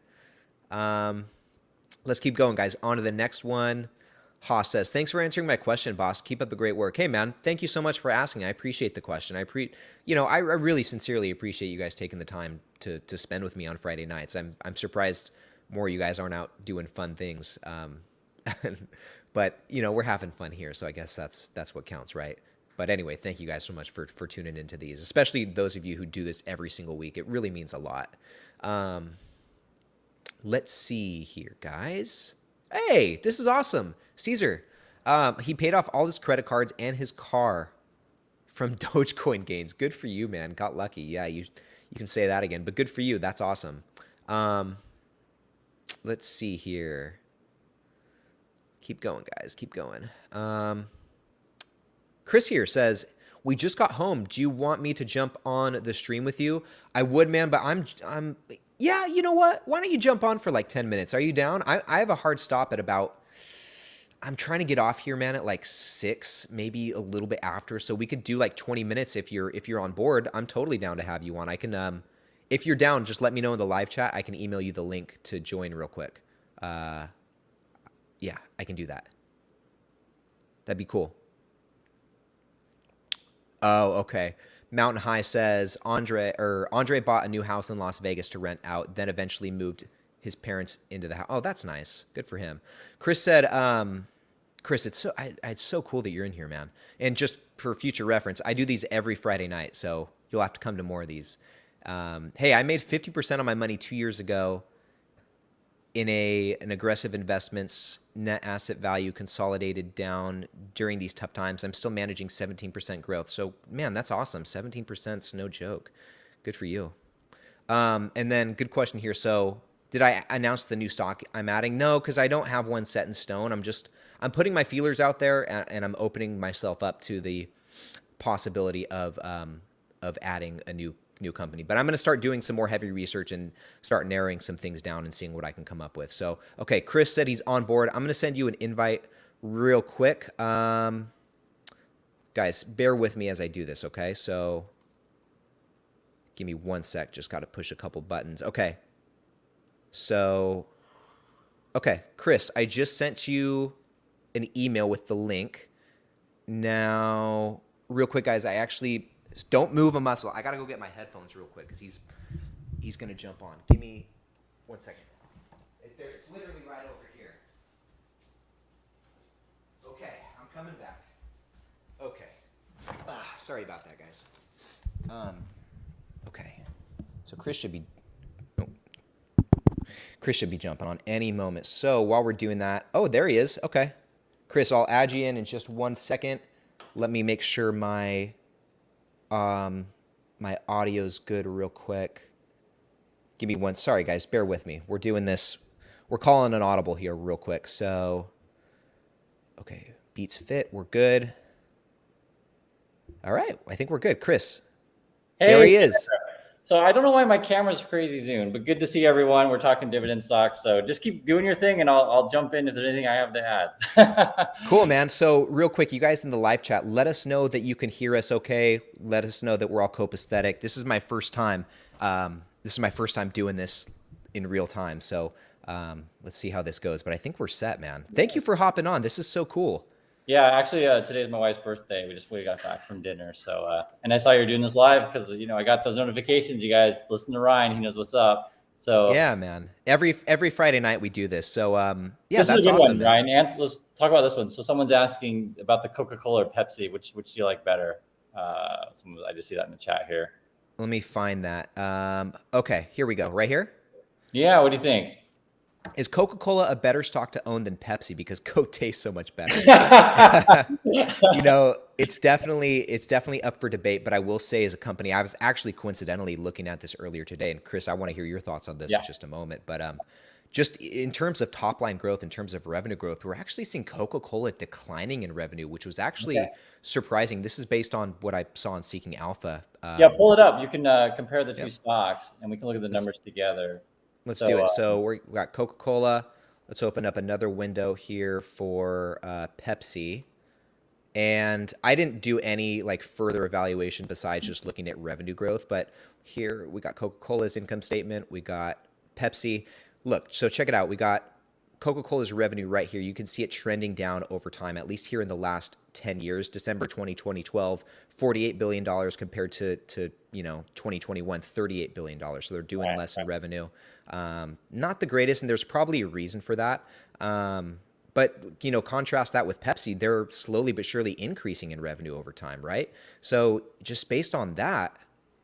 Let's keep going, guys. On to the next one. Haas says, thanks for answering my question, boss. Keep up the great work. Hey, man, thank you so much for asking. I appreciate the question. I really sincerely appreciate you guys taking the time to spend with me on Friday nights. I'm surprised more of you guys aren't out doing fun things. But, we're having fun here, so I guess that's what counts, right? But anyway, thank you guys so much for tuning into these, especially those of you who do this every single week. It really means a lot. Let's see here, guys. Hey, this is awesome. Caesar, he paid off all his credit cards and his car from Dogecoin gains. Good for you, man. Got lucky. Yeah, you can say that again, but good for you. That's awesome. Let's see here. Keep going, guys. Keep going. Chris here says, we just got home. Do you want me to jump on the stream with you? I would, man, but yeah, you know what? Why don't you jump on for like 10 minutes? Are you down? I have a hard stop at I'm trying to get off here, man, at like 6, maybe a little bit after. So we could do like 20 minutes if you're on board. I'm totally down to have you on. I can, if you're down, just let me know in the live chat. I can email you the link to join real quick. Yeah, I can do that. That'd be cool. Oh, okay. Mountain High says Andre bought a new house in Las Vegas to rent out, then eventually moved his parents into the house. Oh, that's nice. Good for him. Chris said, Chris, it's so cool that you're in here, man. And just for future reference, I do these every Friday night, so you'll have to come to more of these. Hey, I made 50% of my money 2 years ago in an aggressive investments, net asset value consolidated down during these tough times. I'm still managing 17% growth. So, man, that's awesome. 17%'s no joke. Good for you. And then good question here. So did I announce the new stock I'm adding? No, because I don't have one set in stone. I'm putting my feelers out there, and I'm opening myself up to the possibility of adding a new company. But I'm going to start doing some more heavy research and start narrowing some things down and seeing what I can come up with. So, okay, Chris said he's on board. I'm going to send you an invite real quick. Guys, bear with me as I do this, okay? So give me 1 sec. Just got to push a couple buttons. Okay. So, okay, Chris, I just sent you an email with the link. Now, real quick, guys, don't move a muscle. I got to go get my headphones real quick because he's going to jump on. Give me 1 second. It's literally right over here. Okay, I'm coming back. Okay. Sorry about that, guys. Okay. So Chris should be jumping on any moment. So while we're doing that, oh, there he is. Okay. Chris, I'll add you in just 1 second. Let me make sure my audio's good real quick. Give me one. Sorry, guys. Bear with me. We're doing this. We're calling an audible here real quick. So, okay. Beats fit. We're good. All right. I think we're good. Chris. Hey, there he is. So I don't know why my camera's crazy zoom, but good to see everyone. We're talking dividend stocks. So just keep doing your thing, and I'll jump in if there's anything I have to add. Cool, man. So real quick, you guys in the live chat, let us know that you can hear us okay. Let us know that we're all copacetic. This is my first time. Doing this in real time. So let's see how this goes. But I think we're set, man. Thank you for hopping on. This is so cool. Yeah, actually, today's my wife's birthday. We got back from dinner, so and I saw you're doing this live because I got those notifications. You guys listen to Ryan; he knows what's up. So Yeah, man. Every Friday night we do this. So yeah, this is a that's good awesome, one, man. Ryan. Let's talk about this one. So someone's asking about the Coca-Cola or Pepsi, which do you like better? I just see that in the chat here. Let me find that. Okay, here we go. Right here. Yeah, what do you think? Is Coca-Cola a better stock to own than Pepsi because Coke tastes so much better? It's definitely up for debate, but I will say as a company, I was actually coincidentally looking at this earlier today, and Chris, I want to hear your thoughts on this in Yeah. just a moment. But just in terms of top line growth, in terms of revenue growth, we're actually seeing Coca-Cola declining in revenue, which was Okay. actually surprising. This is based on what I saw on Seeking Alpha. Yeah, pull it up. You can compare the two Yep. stocks, and we can look at the Let's numbers together. let's do So it. So we got Coca-Cola. Let's open up another window here for Pepsi. And I didn't do any like further evaluation besides just looking at revenue growth. But here we got Coca-Cola's income statement. We got Pepsi. Look, so check it out. We got Coca-Cola's revenue right here. You can see it trending down over time, at least here in the last 10 years. December 2012, $48 billion compared to 2021, $38 billion. So they're doing right, less in right. revenue. Not the greatest, and there's probably a reason for that. But contrast that with Pepsi, they're slowly but surely increasing in revenue over time, right? So just based on that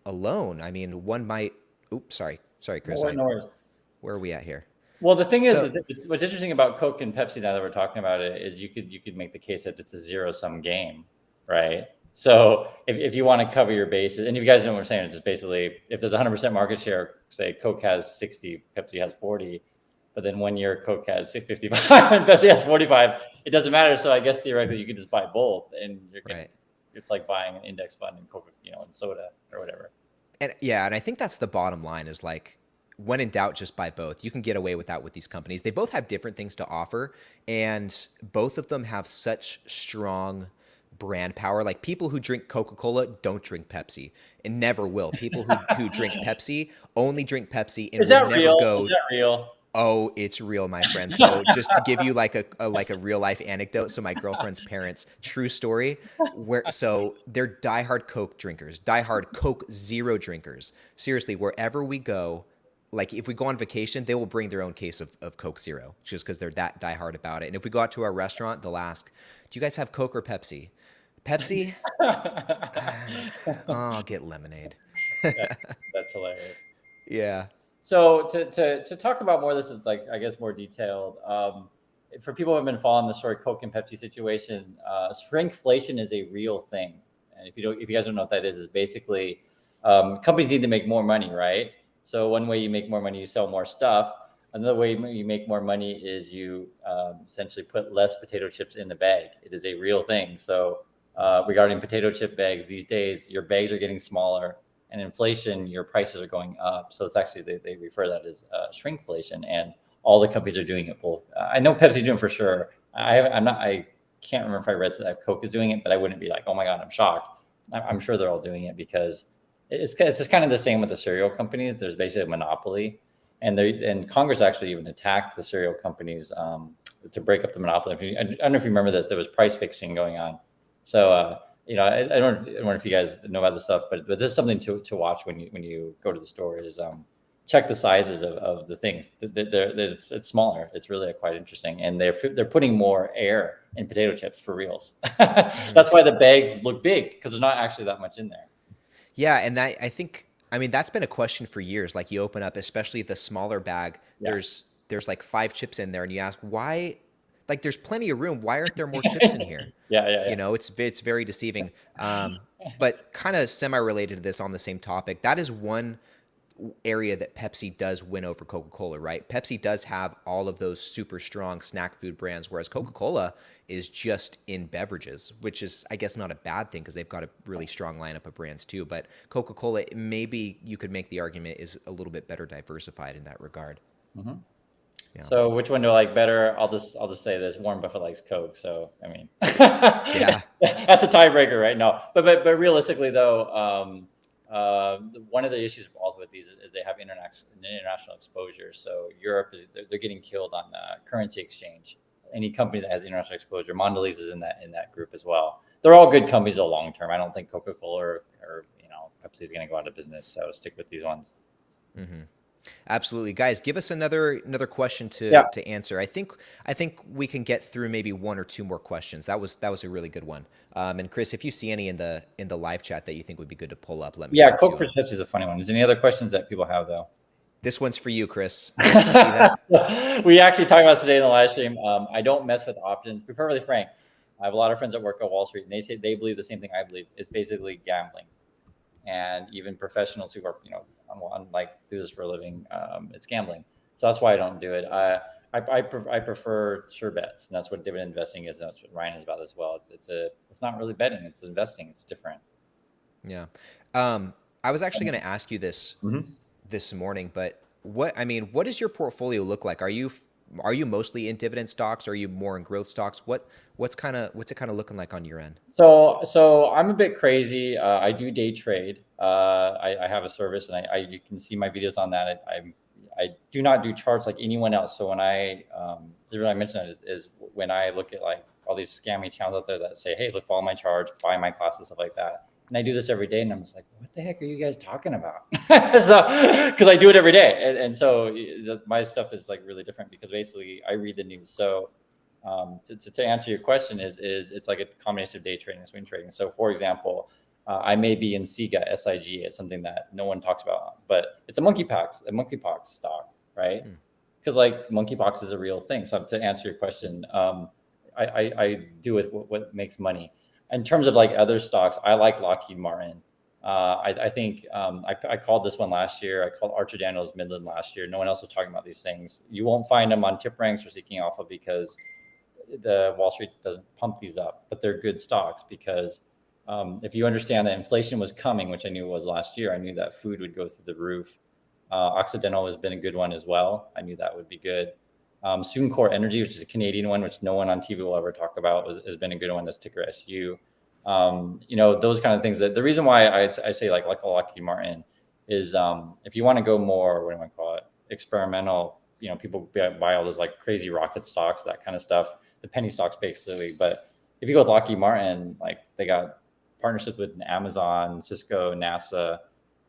alone, I mean, one might. Oops, sorry, Chris. No worries. Where are we at here? Well, the thing is, So that what's interesting about Coke and Pepsi now that we're talking about it is you could make the case that it's a zero-sum game, right? So if you want to cover your bases, and if you guys know what I'm saying, it's just basically if there's 100% market share, say Coke has 60, Pepsi has 40, but then 1 year Coke has 55 and Pepsi has 45, it doesn't matter. So I guess theoretically you could just buy both, and you're getting right. it's like buying an index fund and Coke, and soda or whatever. And yeah, and I think that's the bottom line is like when in doubt, just buy both. You can get away with that with these companies. They both have different things to offer, and both of them have such strong brand power. Like people who drink Coca-Cola don't drink Pepsi and never will. People who drink Pepsi only drink Pepsi and Is will that never real? Is go. that real? Oh, it's real, my friend. So just to give you like a real life anecdote. So my girlfriend's parents, true story, so they're diehard Coke drinkers, diehard Coke Zero drinkers. Seriously, wherever we go, like if we go on vacation, they will bring their own case of Coke Zero just because they're that diehard about it. And if we go out to our restaurant, they'll ask, "Do you guys have Coke or Pepsi?" Pepsi? Oh, I'll get lemonade. That's hilarious. Yeah. So to talk about more, this is like I guess more detailed. For people who have been following the story, Coke and Pepsi situation, shrinkflation is a real thing. And if you guys don't know what that is basically companies need to make more money, right? So one way you make more money, you sell more stuff. Another way you make more money is you essentially put less potato chips in the bag. It is a real thing. So regarding potato chip bags, these days your bags are getting smaller, and inflation, your prices are going up. So it's actually they refer that as shrinkflation, and all the companies are doing it. Both I know Pepsi's doing it for sure. I can't remember if I read that Coke is doing it, but I wouldn't be like, oh my god, I'm shocked. I'm sure they're all doing it because it's just kind of the same with the cereal companies. There's basically a monopoly, and Congress actually even attacked the cereal companies to break up the monopoly. I don't know if you remember this. There was price fixing going on. So I don't know if you guys know about this stuff, but this is something to watch when you go to the store is check the sizes of the things. It's smaller. It's really quite interesting, and they're putting more air in potato chips for reals. That's why the bags look big because there's not actually that much in there. Yeah, and I mean that's been a question for years. Like you open up, especially the smaller bag, Yeah. there's like 5 chips in there, and you ask why. Like there's plenty of room. Why aren't there more chips in here? Yeah. It's very deceiving. But kind of semi-related to this on the same topic, that is one area that Pepsi does win over Coca-Cola, right? Pepsi does have all of those super strong snack food brands, whereas Coca-Cola is just in beverages, which is, I guess, not a bad thing because they've got a really strong lineup of brands too. But Coca-Cola, maybe you could make the argument, is a little bit better diversified in that regard. Mm-hmm. Yeah. So which one do I like better? I'll just say this: Warren Buffett likes Coke. So I mean, Yeah. that's a tiebreaker, right? No, but realistically though, one of the issues also with these is they have international exposure. So Europe they're getting killed on currency exchange. any company that has international exposure. Mondelez is in that group as well. They're all good companies though long term. I don't think Coca-Cola or Pepsi is going to go out of business. So stick with these ones. Mm-hmm. Absolutely, guys. Give us another question Yeah. to answer. I think we can get through maybe one or two more questions. That was a really good one. And Chris, if you see any in the live chat that you think would be good to pull up, let me know. Yeah, Coke for Pepsi is a funny one. Is there any other questions that people have though? This one's for you, Chris. Can you see that? We actually talked about this today in the live stream. I don't mess with options. To be perfectly frank, I have a lot of friends that work at Wall Street, and they say they believe the same thing I believe. It's basically gambling, and even professionals who are, like do this for a living, it's gambling. So that's why I don't do it. I prefer sure bets, and that's what dividend investing is. And that's what Ryan is about as well. It's not really betting; it's investing. It's different. Yeah. I was actually going to ask you this this morning, but what does your portfolio look like? Are you mostly in dividend stocks? Are you more in growth stocks? What's it kind of looking like on your end? So I'm a bit crazy. I do day trade. I have a service, and you can see my videos on that. I do not do charts like anyone else. So when the reason I mention that is when I look at like all these scammy channels out there that say, hey, look, follow my charts, buy my classes, stuff like that. And I do this every day, and I'm just like, what the heck are you guys talking about? So, because I do it every day. And so my stuff is like really different because basically I read the news. So to answer your question is it's like a combination of day trading and swing trading. So for example, I may be in SIGA, SIG. It's something that no one talks about, but it's a monkeypox stock, right? Because like monkeypox is a real thing. So to answer your question, I do with what makes money. In terms of like other stocks, I like Lockheed Martin. I think I called this one last year. I called Archer Daniels Midland last year. No one else was talking about these things. You won't find them on tip ranks or Seeking Alpha because the Wall Street doesn't pump these up, but they're good stocks because if you understand that inflation was coming, which I knew it was last year, I knew that food would go through the roof. Occidental has been a good one as well. I knew that would be good. Suncor Energy, which is a Canadian one, which no one on TV will ever talk about, has been a good one. That's ticker SU. Those kind of things. That the reason why I say like Lockheed Martin is if you want to go more, what do I call it, experimental. People buy all those like crazy rocket stocks, that kind of stuff, the penny stocks basically. But if you go with Lockheed Martin, like they got partnerships with Amazon, Cisco, NASA.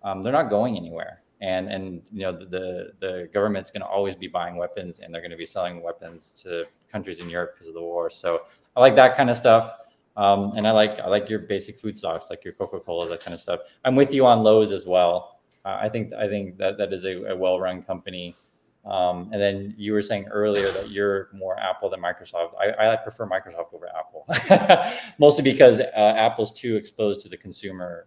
They're not going anywhere. And the government's going to always be buying weapons, and they're going to be selling weapons to countries in Europe because of the war. So I like that kind of stuff, and I like your basic food stocks, like your Coca-Cola, that kind of stuff. I'm with you on Lowe's as well. I think that is a well-run company. And then you were saying earlier that you're more Apple than Microsoft. I prefer Microsoft over Apple, mostly because Apple's too exposed to the consumers.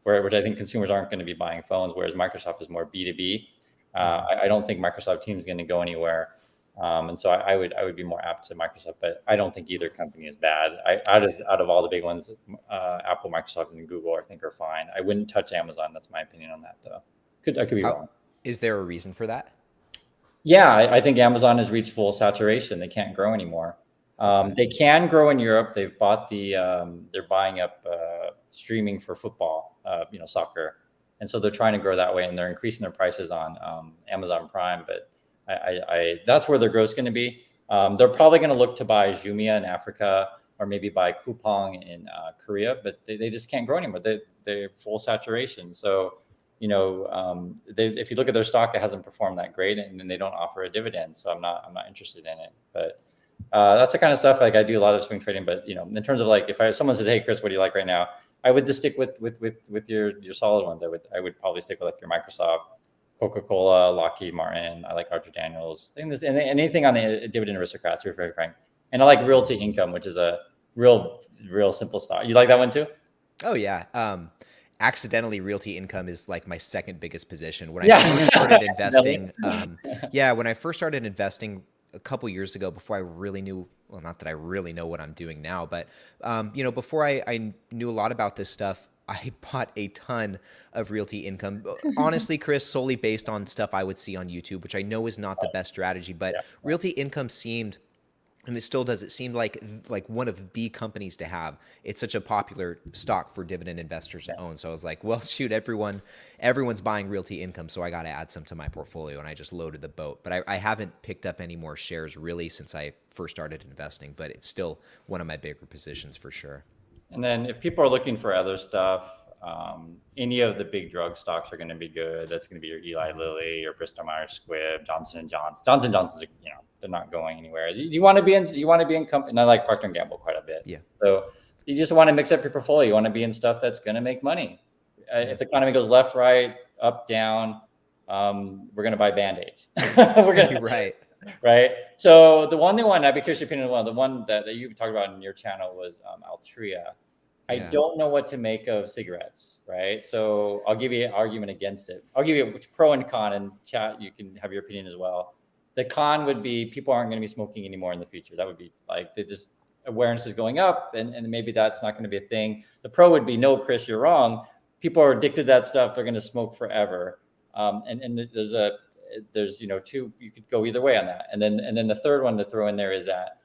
Which I think consumers aren't going to be buying phones, whereas Microsoft is more B2B. I don't think Microsoft Teams is going to go anywhere. And so I would be more apt to Microsoft, but I don't think either company is bad. Out of all the big ones, Apple, Microsoft, and Google, I think are fine. I wouldn't touch Amazon. That's my opinion on that, though. I could be wrong. Is there a reason for that? Yeah, I think Amazon has reached full saturation. They can't grow anymore. They can grow in Europe. They've bought they're buying up streaming for football, soccer. And so they're trying to grow that way, and they're increasing their prices on Amazon Prime. But that's where their growth is going to be. They're probably going to look to buy Jumia in Africa or maybe buy Coupang in Korea, but they just can't grow anymore. They're full saturation. So, if you look at their stock, it hasn't performed that great, and then they don't offer a dividend. So I'm not interested in it. But that's the kind of stuff like I do a lot of swing trading. But in terms of like if someone says, "Hey, Chris, what do you like right now?" I would just stick with your solid ones. I would probably stick with like your Microsoft, Coca-Cola, Lockheed Martin. I like Archer Daniels, and anything on the dividend aristocrats. To be very frank, and I like Realty Income, which is a real simple stock. You like that one too? Oh yeah. Accidentally, Realty Income is like my second biggest position. When I first started investing, when I first started investing a couple years ago, before I really knew, well, not that I really know what I'm doing now, but before I knew a lot about this stuff, I bought a ton of Realty Income. Honestly, Chris, solely based on stuff I would see on YouTube, which I know is not the best strategy, but Realty Income seemed and it still does. It seemed like one of the companies to have. It's such a popular stock for dividend investors to own. So I was like, well, shoot, everyone's buying Realty Income, so I got to add some to my portfolio, and I just loaded the boat. But I haven't picked up any more shares really since I first started investing, but it's still one of my bigger positions for sure. And then if people are looking for other stuff, any of the big drug stocks are going to be good. That's going to be your Eli Lilly, your Bristol Myers Squibb, Johnson and Johnson. Johnson and Johnson's, they're not going anywhere. You want to be in. You want to be in company. And I like Procter and Gamble quite a bit. Yeah. So you just want to mix up your portfolio. You want to be in stuff that's going to make money. If the economy goes left, right, up, down, we're going to buy Band-Aids. We're going Right. Right. So the one I'd be curious your opinion on, the one that you talked about in your channel was Altria. I don't know what to make of cigarettes, right? So I'll give you an argument against it. I'll give you a pro and con, and chat, you can have your opinion as well. The con would be people aren't going to be smoking anymore in the future. That would be like, they just, awareness is going up, and maybe that's not going to be a thing. The pro would be, no, Chris, you're wrong. People are addicted to that stuff. They're going to smoke forever. And there's two, you could go either way on that. And then the third one to throw in there is that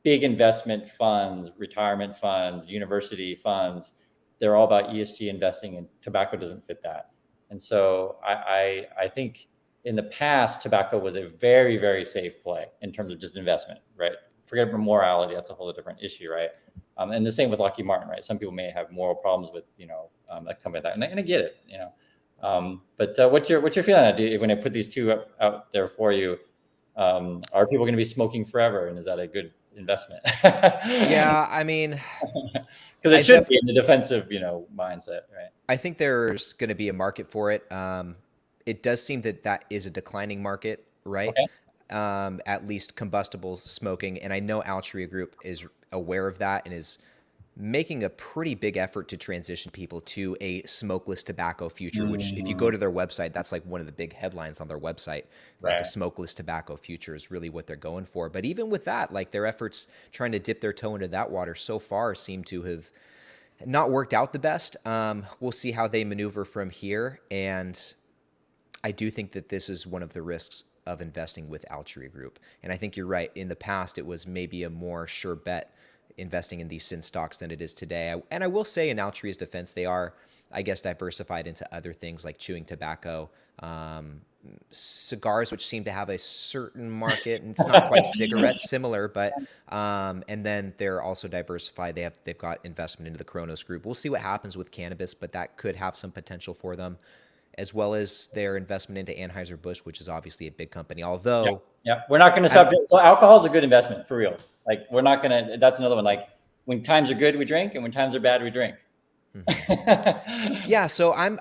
big investment funds, retirement funds, university funds, they're all about ESG investing, and tobacco doesn't fit that. And so I think in the past, tobacco was a very, very safe play in terms of just investment, right? Forget about morality. That's a whole different issue, right? And the same with Lockheed Martin, right? Some people may have moral problems with, a company like that, and I get it, But what's your feeling on it? When I put these two out there for you, are people going to be smoking forever, and is that a good investment? Yeah, I mean, because it should be in the defensive, mindset, right? I think there's going to be a market for it. It does seem that is a declining market, right? Okay. At least combustible smoking, and I know Altria Group is aware of that and is making a pretty big effort to transition people to a smokeless tobacco future, which if you go to their website, that's like one of the big headlines on their website. Like a smokeless tobacco future is really what they're going for. But even with that, like their efforts trying to dip their toe into that water so far seem to have not worked out the best. We'll see how they maneuver from here. And I do think that this is one of the risks of investing with Altria Group. And I think you're right. In the past, it was maybe a more sure bet investing in these sin stocks than it is today. And I will say, in Altria's defense, they are, I guess, diversified into other things like chewing tobacco, cigars, which seem to have a certain market, and it's not quite cigarettes, similar, but and then they're also diversified. They've got investment into the Kronos Group. We'll see what happens with cannabis, but that could have some potential for them, as well as their investment into Anheuser-Busch, which is obviously a big company. Although, we're not going to stop. So alcohol is a good investment for real. Like we're not going to. That's another one. Like when times are good, we drink, and when times are bad, we drink. Yeah, so I'm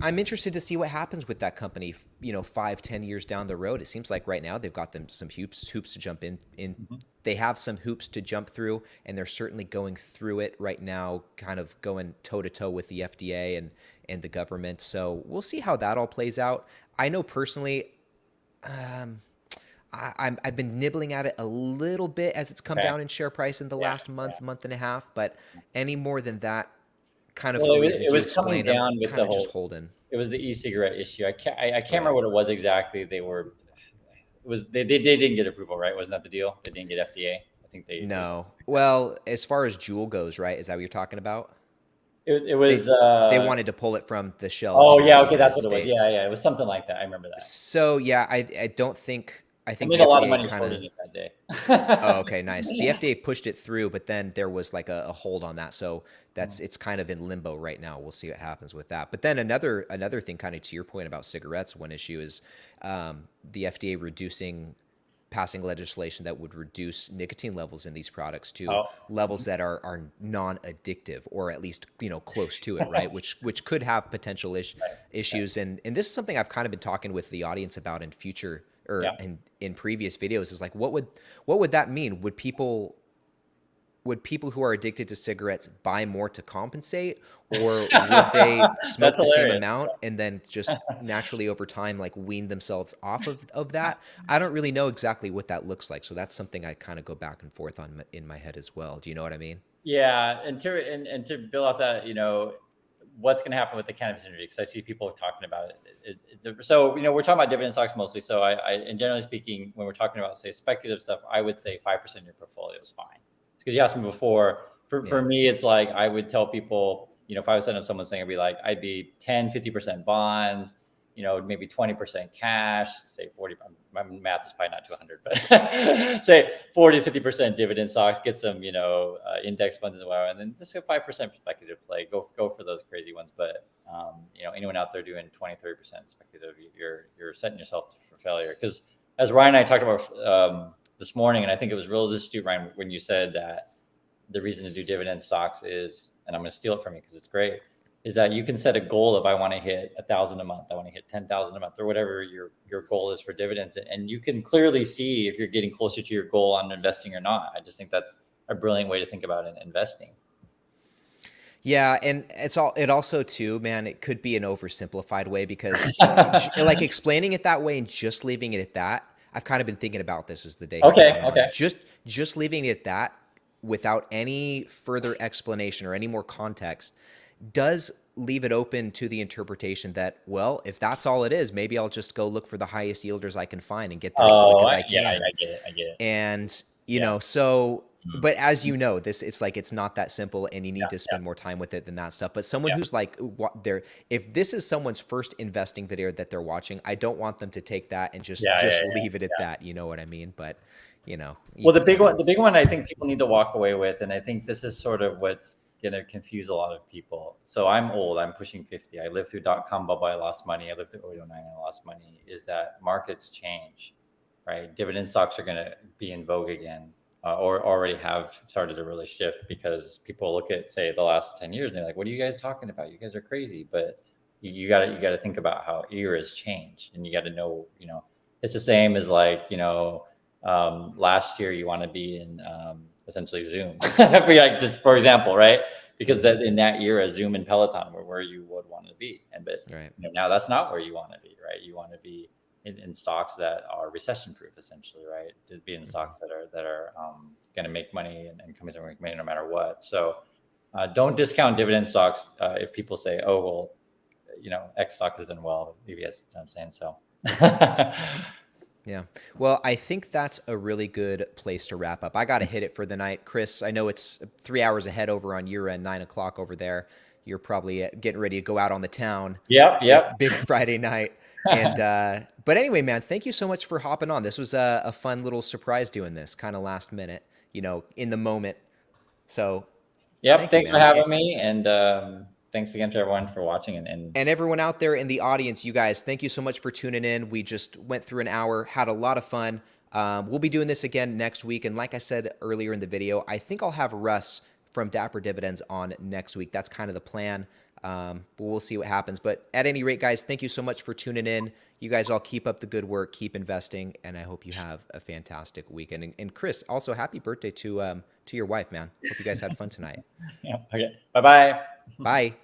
interested to see what happens with that company. 5-10 years down the road. It seems like right now they've got them some hoops to jump in. They have some hoops to jump through, and they're certainly going through it right now, kind of going toe to toe with the FDA and the government. So we'll see how that all plays out. I know personally, I've been nibbling at it a little bit as it's come down in share price in the last month and a half, but any more than that, kind of for reasons you explained, I'm kind of just holding. It was the e-cigarette issue. I can't remember what it was exactly. They didn't get approval, right? Wasn't that the deal? They didn't get FDA. I think they no. Well, as far as Juul goes, right? Is that what you're talking about? It was. They wanted to pull it from the shelves. Oh yeah, okay, that's what it was. Yeah, it was something like that. I remember that. So yeah, I don't think. I think made a lot of money shorting it that day. Oh, okay, nice. The FDA pushed it through, but then there was like a hold on that. So it's kind of in limbo right now. We'll see what happens with that. But then another thing, kind of to your point about cigarettes, one issue is the FDA passing legislation that would reduce nicotine levels in these products to levels that are non-addictive, or at least close to it, right? which could have potential issues. And this is something I've kind of been talking with the audience about in future. In previous videos, is like, what would that mean? Would people who are addicted to cigarettes buy more to compensate, or would they smoke the same amount and then just naturally over time like wean themselves off of that? I don't really know exactly what that looks like, so that's something I kind of go back and forth on in my head as well. Do you know what I mean? Yeah, and to build off that, what's going to happen with the cannabis industry, because I see people talking about it. So, we're talking about dividend stocks mostly. So and generally speaking, when we're talking about, say, speculative stuff, I would say 5% of your portfolio is fine. Because you asked me before, for me, it's like, I would tell people, if I was setting up someone saying, I'd be 10, 50% bonds, maybe 20% cash, say 40, my math is probably not to 100, but say 40 to 50% dividend stocks, get some, index funds as well. And then just a 5% speculative play, go for those crazy ones. But, anyone out there doing 20, 30% speculative, you're setting yourself for failure. Because as Ryan and I talked about this morning, and I think it was real astute, Ryan, when you said that the reason to do dividend stocks is, and I'm going to steal it from you because it's great, is that you can set a goal of, I want to hit 1,000 a month, I want to hit 10,000 a month, or whatever your goal is for dividends. And you can clearly see if you're getting closer to your goal on investing or not. I just think that's a brilliant way to think about investing. Yeah, and it also too, man, it could be an oversimplified way, because like explaining it that way and just leaving it at that, I've kind of been thinking about this as the day has gone on. Just leaving it at that without any further explanation or any more context does leave it open to the interpretation that, well, if that's all it is, maybe I'll just go look for the highest yielders I can find and get there as quick as I can. Yeah, I get it. And, so, but as you know, it's not that simple, and you need to spend more time with it than that stuff. But someone who's like, if this is someone's first investing video that they're watching, I don't want them to take that and just leave it at that. You know what I mean? But, well, the big one I think people need to walk away with, and I think this is sort of what's going to confuse a lot of people. So I'm old, I'm pushing 50. I lived through .com bubble, I lost money. I lived through 2009, I lost money. Is that markets change, right? Dividend stocks are going to be in vogue again, or already have started to really shift, because people look at, say, the last 10 years and they're like, what are you guys talking about? You guys are crazy. But you got to think about how eras change, and you got to know, it's the same as like, last year you want to be in essentially Zoom, like just for example, right? Because that in that era, Zoom and Peloton were where you would want to be, but now that's not where you want to be, right? You want to be in stocks that are recession proof, essentially, right? To be in stocks that are going to make money, and companies are going to make money no matter what. So don't discount dividend stocks if people say, oh, well, X stock is doing well, maybe that's what I'm saying. So. Yeah. Well, I think that's a really good place to wrap up. I got to hit it for the night. Chris, I know it's 3 hours ahead over on your end, 9 o'clock over there. You're probably getting ready to go out on the town. Yep. Big Friday night. And, but anyway, man, thank you so much for hopping on. This was a fun little surprise doing this kind of last minute, in the moment. So thanks for having me. And, thanks again to everyone for watching, and everyone out there in the audience, you guys, thank you so much for tuning in. We just went through an hour, had a lot of fun. We'll be doing this again next week. And like I said earlier in the video, I think I'll have Russ from Dapper Dividends on next week. That's kind of the plan. But we'll see what happens. But at any rate, guys, thank you so much for tuning in. You guys all keep up the good work, keep investing, and I hope you have a fantastic weekend. And Chris, also happy birthday to your wife, man. Hope you guys had fun tonight. Okay. Bye-bye. Bye.